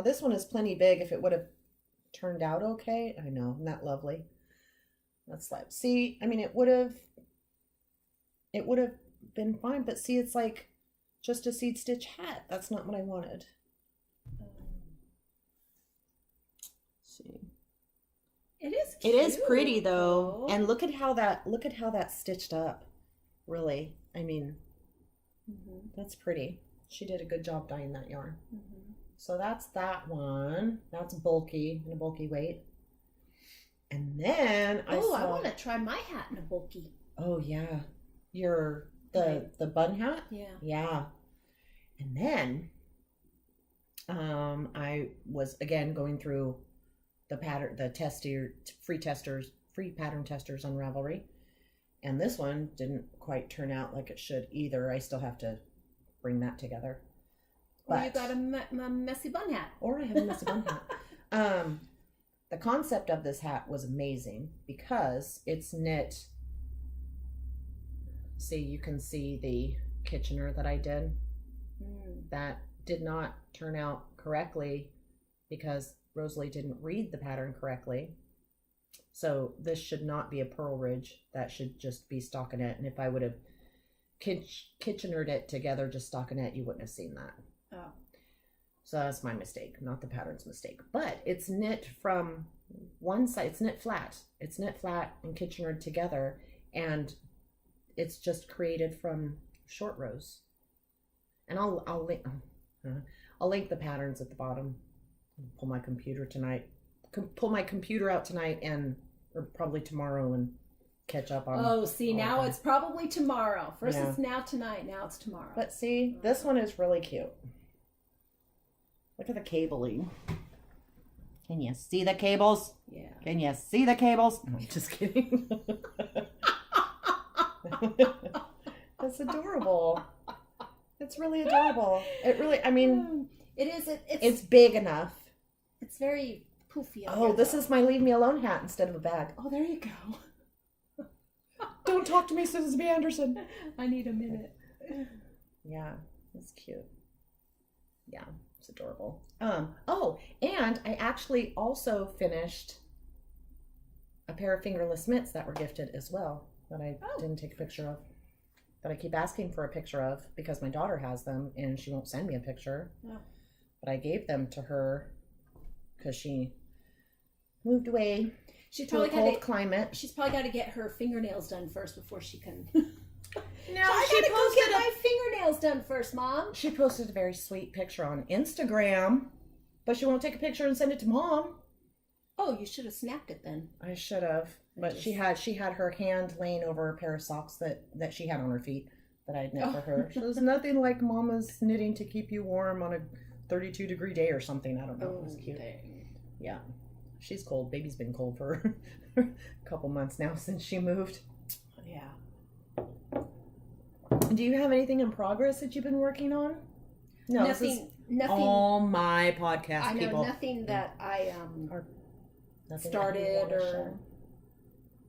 this one is plenty big if it would have turned out okay. I know, isn't that lovely? That's like, see, I mean, it would have been fine, but see, it's like just a seed stitch hat. That's not what I wanted. See. It is cute. It is pretty though. And look at how that stitched up. Really. I mean, that's pretty. She did a good job dyeing that yarn. So that's that one. That's bulky, in a bulky weight. And then I want to try my hat in a bulky. Oh yeah. The bun hat? Yeah. Yeah. And then I was again going through the pattern, free pattern testers on Ravelry. And this one didn't quite turn out like it should either. I still have to bring that together. Or you got a messy bun hat. Or I have a messy bun hat. The concept of this hat was amazing because it's knit. See, you can see the Kitchener that I did. That did not turn out correctly because Rosalie didn't read the pattern correctly. So this should not be a purl ridge. That should just be stockinette. And if I would have Kitchenered it together, just stockinette, you wouldn't have seen that. Oh. So that's my mistake, not the pattern's mistake. But it's knit from one side. It's knit flat. It's knit flat and Kitchenered together. And it's just created from short rows. And I'll link the patterns at the bottom. Pull my computer out tonight or probably tomorrow and catch up on. Oh, see, now it's probably tomorrow. First it's now tonight, now it's tomorrow. But see, this one is really cute. Look at the cabling. Can you see the cables? Yeah. Can you see the cables? No, just kidding. That's adorable. It's really adorable. It really, I mean, it is. It's big enough. It's very poofy. Oh, this is my leave me alone hat instead of a bag. Oh, there you go. Don't talk to me, Susan B. Anderson. I need a minute. Yeah, it's cute. Yeah, it's adorable. Oh, and I actually also finished a pair of fingerless mitts that were gifted as well that I didn't take a picture of. That I keep asking for a picture of because my daughter has them and she won't send me a picture. Oh. But I gave them to her because she moved away. She's probably got cold climate. She's probably got to get her fingernails done first before she can. No, I gotta go get my fingernails done first, Mom. She posted a very sweet picture on Instagram, but she won't take a picture and send it to Mom. Oh, you should have snapped it then. I should have, but she had her hand laying over a pair of socks that she had on her feet that I had knit for her. She was nothing like Mama's knitting to keep you warm on a 32-degree day or something. I don't know. It was cute. Dang. Yeah, she's cold. Baby's been cold for a couple months now since she moved. Yeah. Do you have anything in progress that you've been working on? No, nothing. All my podcast I know people. Nothing that I started or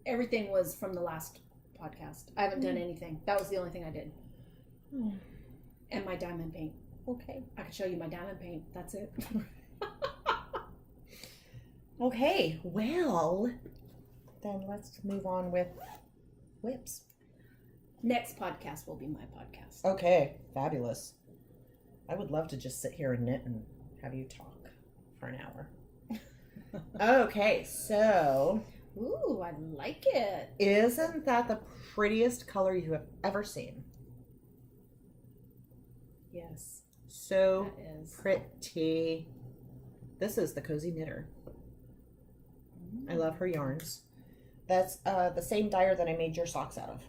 everything was from the last podcast. I haven't done anything. That was the only thing I did. And my diamond paint. Okay. I can show you my diamond paint. That's it. Okay. Well, then let's move on with whips. Next podcast will be my podcast. Okay. Fabulous. I would love to just sit here and knit and have you talk for an hour. Okay, so. Ooh, I like it. Isn't that the prettiest color you have ever seen? Yes. So pretty. This is the Cozy Knitter. I love her yarns. That's the same dyer that I made your socks out of.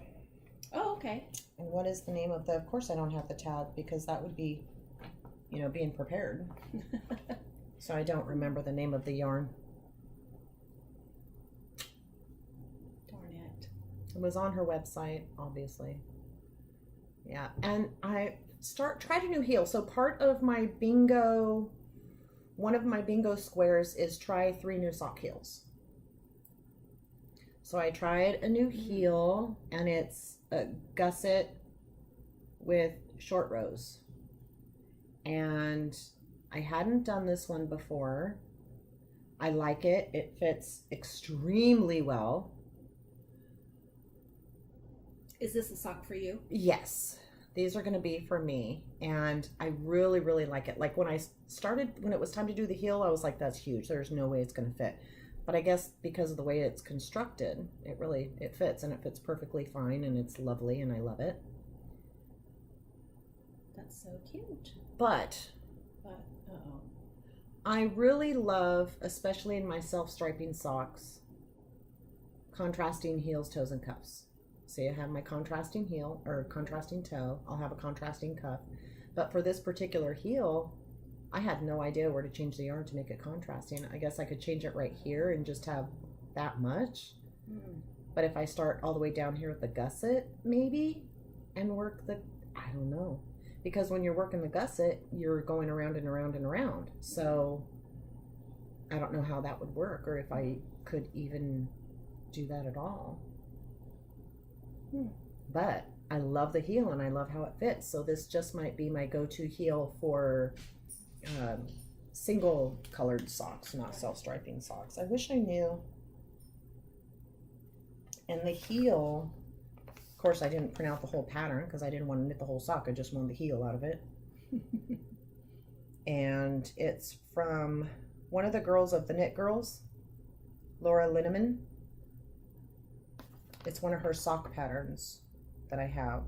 Oh, okay. And what is the name of the... Of course I don't have the tag because that would be, being prepared. So I don't remember the name of the yarn. Darn it. It was on her website, obviously. Yeah, and I tried a new heel. So part of my bingo, one of my bingo squares is try 3 new sock heels. So I tried a new heel, and it's a gusset with short rows. And I hadn't done this one before. I like it. It fits extremely well. Is this a sock for you? Yes. These are going to be for me. And I really, really like it. Like when it was time to do the heel, I was like, that's huge. There's no way it's going to fit. But I guess because of the way it's constructed, it fits, and it fits perfectly fine, and it's lovely, and I love it. That's so cute. But I really love, especially in my self-striping socks, contrasting heels, toes, and cuffs. See, I have my contrasting heel or contrasting toe. I'll have a contrasting cuff. But for this particular heel, I had no idea where to change the yarn to make it contrasting. I guess I could change it right here and just have that much. But if I start all the way down here with the gusset, maybe, and work I don't know. Because when you're working the gusset, you're going around and around and around. So I don't know how that would work, or if I could even do that at all. But I love the heel, and I love how it fits. So this just might be my go-to heel for single colored socks, not self-striping socks. I wish I knew. And the heel, of course I didn't print out the whole pattern because I didn't want to knit the whole sock. I just wanted the heel out of it. And it's from one of the girls of the Knit Girls, Laura Linneman. It's one of her sock patterns that I have.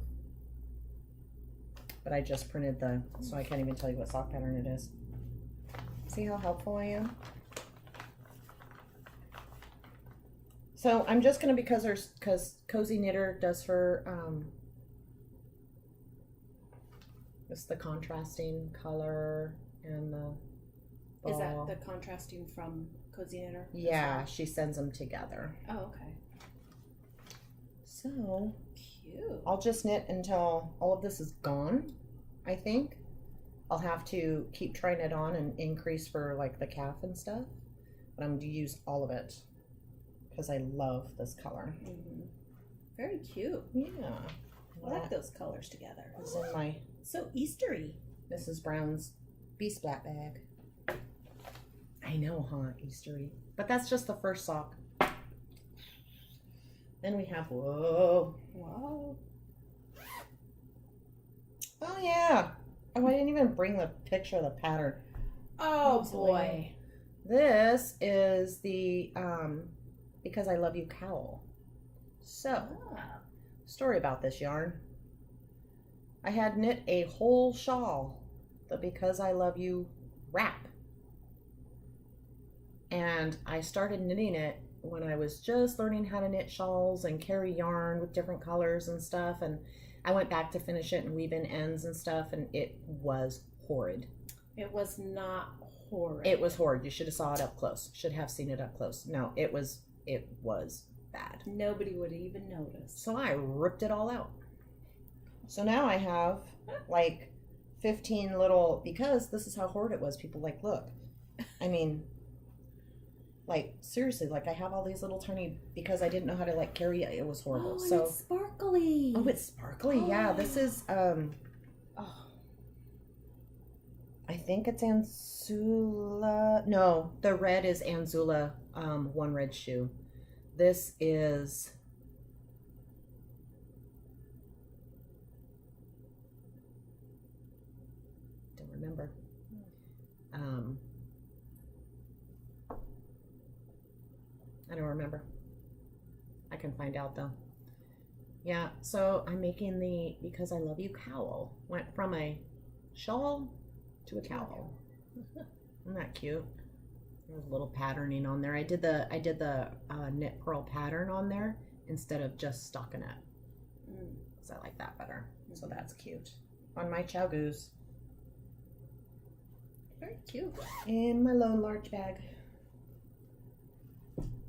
But I just printed so I can't even tell you what sock pattern it is. See how helpful I am? So I'm just gonna, because Cozy Knitter does her, it's the contrasting color and the Is that the contrasting from Cozy Knitter? Yeah, she sends them together. Oh, okay. So cute. I'll just knit until all of this is gone, I think. I'll have to keep trying it on and increase for like the calf and stuff. But I'm going to use all of it because I love this color. Very cute. Yeah. I like those colors together. It's in my so Eastery Mrs. Brown's Bee Splat bag. I know, huh? Eastery. But that's just the first sock. Then we have, whoa. Wow. Oh, yeah. Oh, I didn't even bring the picture of the pattern. Oh, boy. This is the Because I Love You cowl. So, story about this yarn. I had knit a whole shawl, the Because I Love You wrap. And I started knitting it when I was just learning how to knit shawls and carry yarn with different colors and stuff. And I went back to finish it and weave in ends and stuff, and it was horrid. It was not horrid. It was horrid. You should have saw it up close. Should have seen it up close. No, it was bad. Nobody would even notice. So I ripped it all out. So now I have like 15 little, because this is how horrid it was. People like, look, I mean, like seriously, like I have all these little tiny, because I didn't know how to like carry it. It was horrible. Oh, and so it's sparkly. Oh, it's sparkly. Oh. Yeah, this is I think it's Anzula. No, the red is Anzula, one red shoe. This is don't remember. I don't remember. I can find out though. Yeah, so I'm making the Because I Love You cowl. Went from a shawl to a cowl. Isn't that cute? There's a little patterning on there. I did the knit purl pattern on there instead of just stockinette. Because I like that better. So that's cute. On my Chow Goose. Very cute. In my Lone Large bag.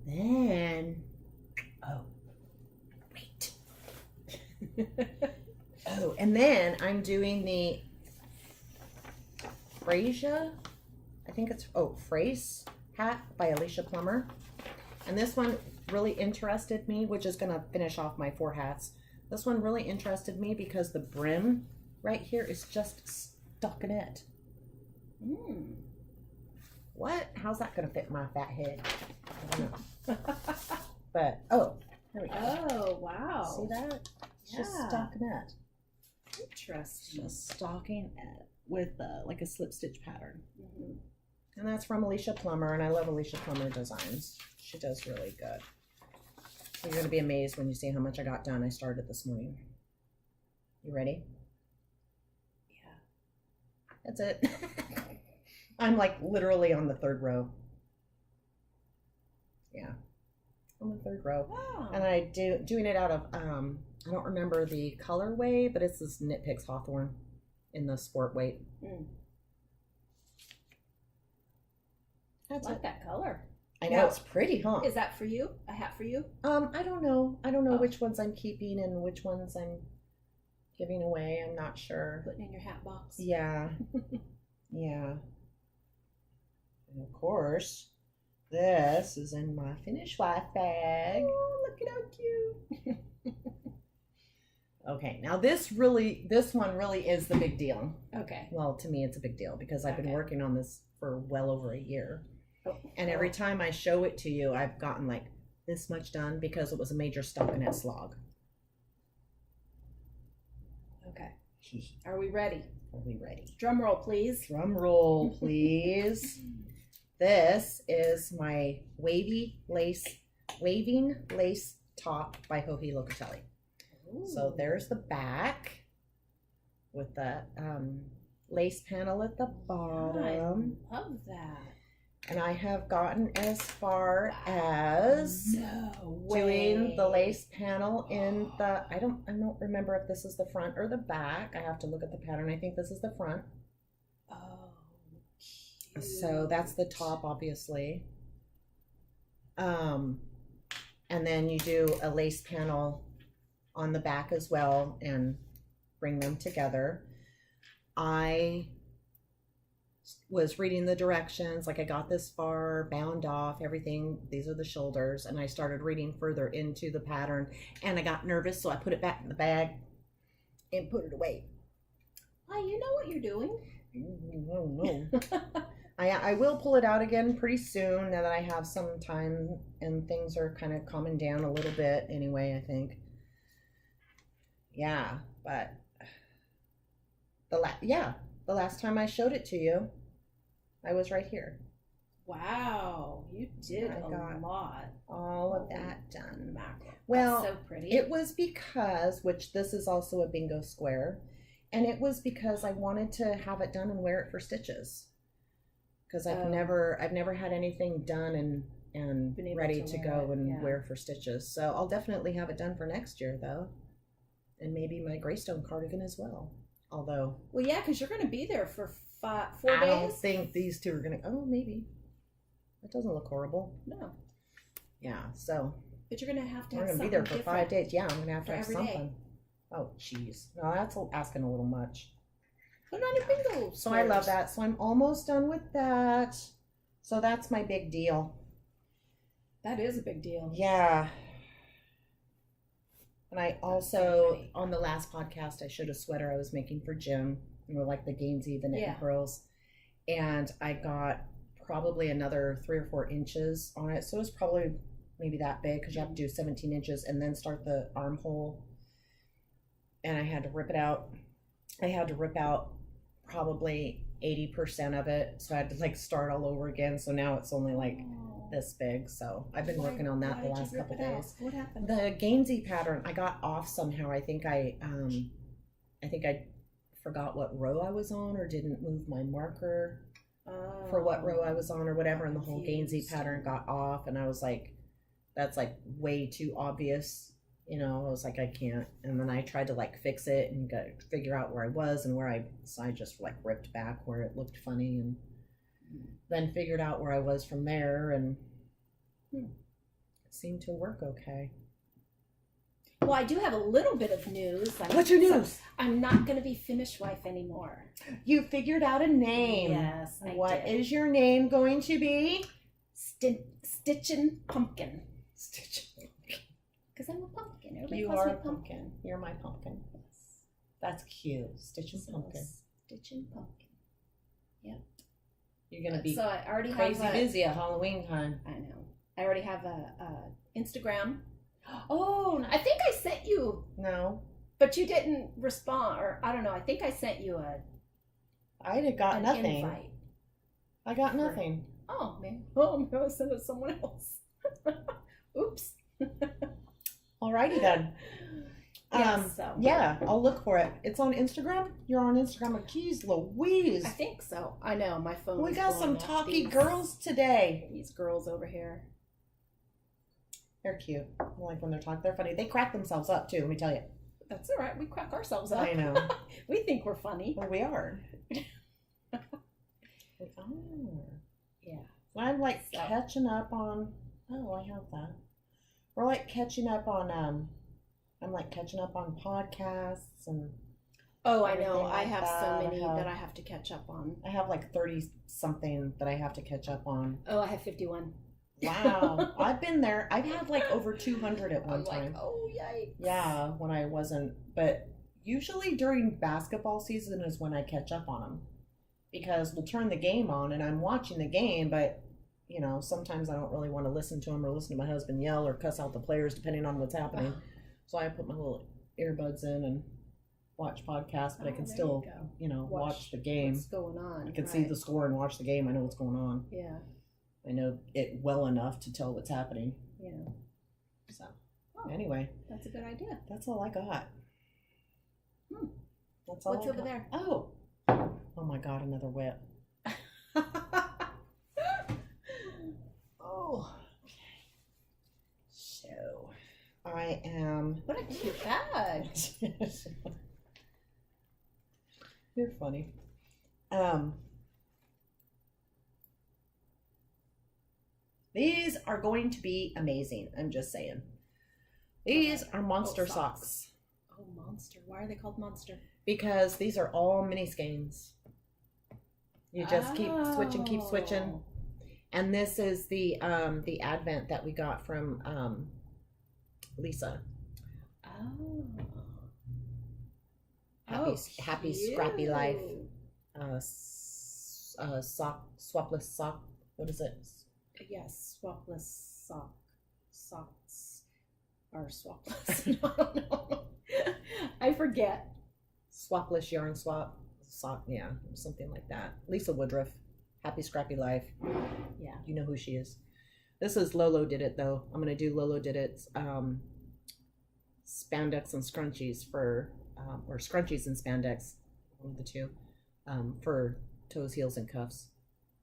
Then, oh, wait. Oh, and then I'm doing the Frasier, I think it's, Frace hat by Alicia Plummer. And this one really interested me, which is going to finish off my 4 hats. This one really interested me because the brim right here is just stockinette. What? How's that going to fit my fat head? I don't know. But, there we go. Oh, wow. See that? It's just stockinette. Interesting. Just stockinette with like a slip stitch pattern. And that's from Alicia Plummer, and I love Alicia Plummer designs. She does really good. So you're going to be amazed when you see how much I got done. I started this morning. You ready? Yeah. That's it. I'm like literally on the 3rd row. Yeah. On the 3rd row. Wow. And I doing it out of, I don't remember the colorway, but it's this Knit Picks Hawthorne in the sport weight. That's I like that color. I know, it's pretty, huh? Is that for you? A hat for you? I don't know. I don't know which ones I'm keeping and which ones I'm giving away. I'm not sure. Putting in your hat box. Yeah. Yeah. And of course, this is in my Finish Wife bag. Oh, look at how cute. Okay, now this one really is the big deal. Okay. Well, to me, it's a big deal because I've been working on this for well over a year. And every time I show it to you, I've gotten like this much done because it was a major stockinette slog. Okay. Are we ready? Are we ready? Drum roll, please. Drum roll, please. This is my waving lace top by Joji Locatelli. Ooh. So there's the back with the lace panel at the bottom. I love that. And I have gotten as far as doing the lace panel in the, I don't remember if this is the front or the back. I have to look at the pattern. I think this is the front. Oh, So that's the top, obviously. And then you do a lace panel on the back as well and bring them together. I was reading the directions, like I got this far, bound off everything. These are the shoulders, and I started reading further into the pattern, and I got nervous, so I put it back in the bag and put it away. Oh, you know what you're doing. Oh no. I will pull it out again pretty soon now that I have some time and things are kind of calming down a little bit anyway, I think. Yeah, but the last time I showed it to you, I was right here. Wow, you did I got a lot. All of that done. Mackerel. Well, that's so pretty. It was because, which this is also a bingo square, and it was because I wanted to have it done and wear it for stitches. Because I've never had anything done and ready to go and wear for stitches. So I'll definitely have it done for next year though, and maybe my Greystone cardigan as well. Although, well, yeah, because you're going to be there for 4 days. I don't think these two are going to. Oh, maybe. That doesn't look horrible. No. Yeah. So. But you're going to have we're going to be there for 5 days. Yeah, I'm going to have to have something. Day. Oh, jeez. No, that's asking a little much. Put on your bingo. So I love that. So I'm almost done with that. So that's my big deal. That is a big deal. Yeah. And I also, on the last podcast, I showed a sweater I was making for Jim. You know, like the Gainsey, the knit and pearls. And I got probably another 3 or 4 inches on it. So it was probably maybe that big because you have to do 17 inches and then start the armhole. And I had to rip it out. I had to rip out probably 80% of it. So I had to like start all over again. So now it's only like this big. So I've been working on that the last couple days. What happened? The Gainsey pattern, I got off somehow. I think I forgot what row I was on or didn't move my marker for what row I was on or whatever. And the whole Gainsey pattern got off. And I was like, that's like way too obvious. You know, I was like, I can't. And then I tried to like fix it and figure out where I was and so I just like ripped back where it looked funny and then figured out where I was from there and it seemed to work okay. Well, I do have a little bit of news. What's your news? I'm not going to be Finish Wife anymore. You figured out a name. Yes, I What did. is your name going to be? Stitchin' Pumpkin. Stitchin' Pumpkin. Because I'm a pumpkin. Everybody You calls are me a pumpkin. You're my pumpkin. Yes. That's cute. Stitchin' Pumpkin. Stitchin' Pumpkin. Yep. You're going to be so I already crazy busy at Halloween time. I know. I already have a Instagram. Oh, I think I sent you. No. But you didn't respond, or I don't know. I think I sent you I got nothing. Invite. I got nothing. Oh, man. Oh, I'm going to send it to someone else. Oops. Alrighty then. Yeah, I'll look for it. It's on Instagram? You're on Instagram. Jeez Louise. I think so. I know. My phone We got some talky girls today. These girls over here. They're cute. I like when they're talking. They're funny. They crack themselves up too, let me tell you. That's all right. We crack ourselves up. I know. We think we're funny. Well, we are. We are. Yeah. I'm like catching up on. Oh, I have that. We're like catching up on. I'm like catching up on podcasts and. Oh, I know. Like I have that. so many that I have to catch up on. I have like 30 something that I have to catch up on. Oh, I have 51. Wow. I've been there. I've had like over 200 at one I'm time. like, oh, yikes. Yeah, when I wasn't. But usually during basketball season is when I catch up on them. Because we'll turn the game on and I'm watching the game, but, you know, sometimes I don't really want to listen to them or listen to my husband yell or cuss out the players depending on what's happening. So I put my little earbuds in and watch podcasts, but I can still, you know, watch the game. What's going on? I can see the score and watch the game. I know what's going on. Yeah. I know it well enough to tell what's happening. Yeah. So, anyway. That's a good idea. That's all I got. That's all. What's over there? Oh. Oh my God, another whip. Oh. Okay. So, I am. What a cute bag. You're funny. These are going to be amazing. I'm just saying. These are monster socks. Oh, monster. Why are they called monster? Because these are all mini skeins. You just keep switching. And this is the advent that we got from Lisa. Oh. Happy scrappy life. Swapless sock. What is it? Yes, swapless socks are swapless. I don't know. I forget. Swapless yarn sock. Yeah, something like that. Lisa Woodruff. Happy scrappy life. Yeah, you know who she is. This is Lolo Did It though. I'm gonna do Lolo Did It spandex and scrunchies for or scrunchies and spandex, one of the two, for toes, heels, and cuffs.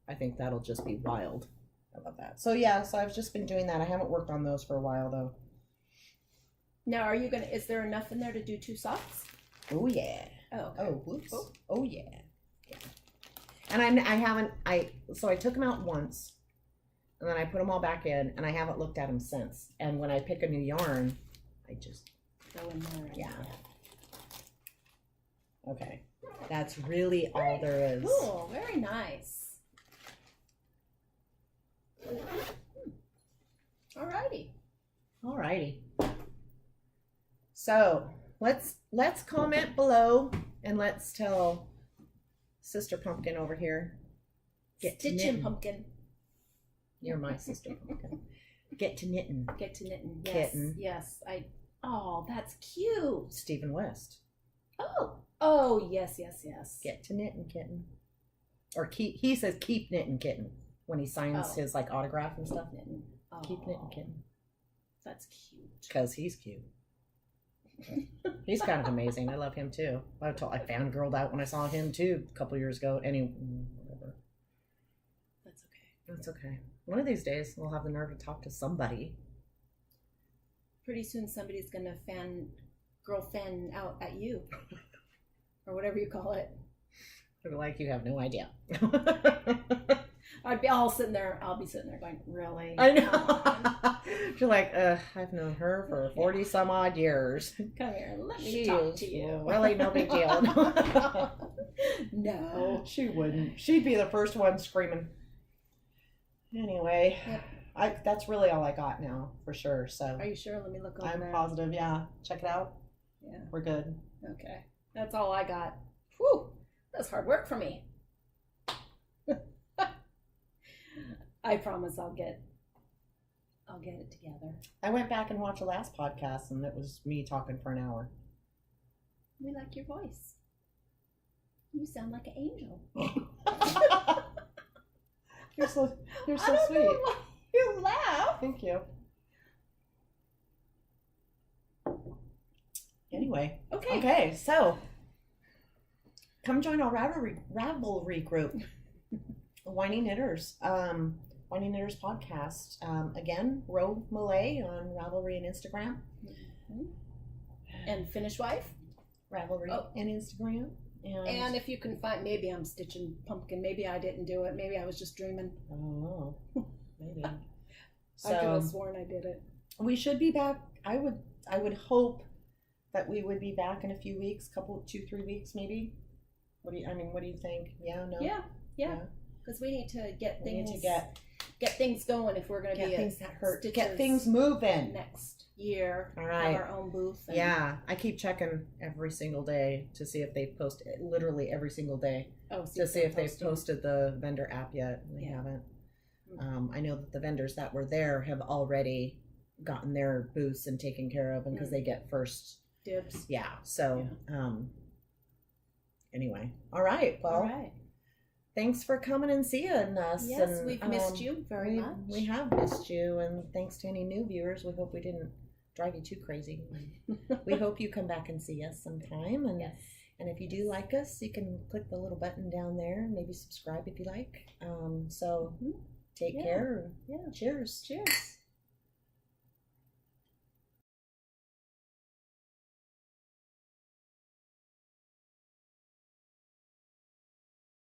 I think that'll just be wild. I love that. So yeah, so I've just been doing that. I haven't worked on those for a while though. Now, are you gonna? Is there enough in there to do 2 socks? Oh yeah. Oh. Okay. Oh whoops. Oh yeah. Yeah. And so I took them out once, and then I put them all back in, and I haven't looked at them since. And when I pick a new yarn, I just go in there. Yeah. Okay. That's really all there is. Cool. Very nice. Alrighty. So let's comment below and let's tell Sister Pumpkin over here. Stitching Pumpkin. You're my Sister Pumpkin. Get to knitting. Get to knitting. Yes. Kitten. Yes. Oh, that's cute. Stephen West. Oh, yes. Get to knitting, kitten. Or he says keep knitting, kitten, when he signs his like autograph and stuff. Knitting. Oh, keep knitting, kitten. That's cute. Because he's cute. He's kind of amazing. I love him too. I fangirled out when I saw him too a couple years ago. Whatever. That's okay. That's okay. One of these days we'll have the nerve to talk to somebody. Pretty soon somebody's gonna fan out at you. Or whatever you call it. They're like, you have no idea. I'll be sitting there going, really? I know. You're like, I've known her for 40 some odd years. Come here, let me talk to you. Really no big deal. No. She wouldn't. She'd be the first one screaming. Anyway, yep. That's really all I got now, for sure. So. Are you sure? Let me look over I'm there. positive, yeah. Check it out. Yeah. We're good. Okay. That's all I got. Whew. That's hard work for me. I promise I'll get it together. I went back and watched the last podcast and it was me talking for an hour. We like your voice. You sound like an angel. You're so I don't sweet. know why you laugh. Thank you. Anyway. Okay, so come join our Ravelry group. Winey Knitters. Winey Knitters podcast. Again, Ro Malay on Ravelry and Instagram. Mm-hmm. And Finish Wife. Ravelry and Instagram. And if you can find, maybe I'm stitching pumpkin. Maybe I didn't do it. Maybe I was just dreaming. Oh, maybe. I could have sworn I did it. We should be back. I would hope that we would be back in a few weeks, 2-3 weeks maybe. What do you think? Yeah, no. Yeah. Because we need to get things. We need to get things going if we're going to be things that hurt. Get things moving next year. All right. Have our own booth. Yeah, I keep checking every single day to see if they post it. Literally every single day. To see if they've posted the vendor app yet. And they haven't. I know that the vendors that were there have already gotten their booths and taken care of, and because they get first dibs. Yeah. So, anyway, all right. Well, all right. Thanks for coming and seeing us. Yes, and, we've missed you very much. We have missed you, and thanks to any new viewers, we hope we didn't drive you too crazy. We hope you come back and see us sometime. And and if you do like us, you can click the little button down there. Maybe subscribe if you like. So take care. Yeah. Cheers. Cheers.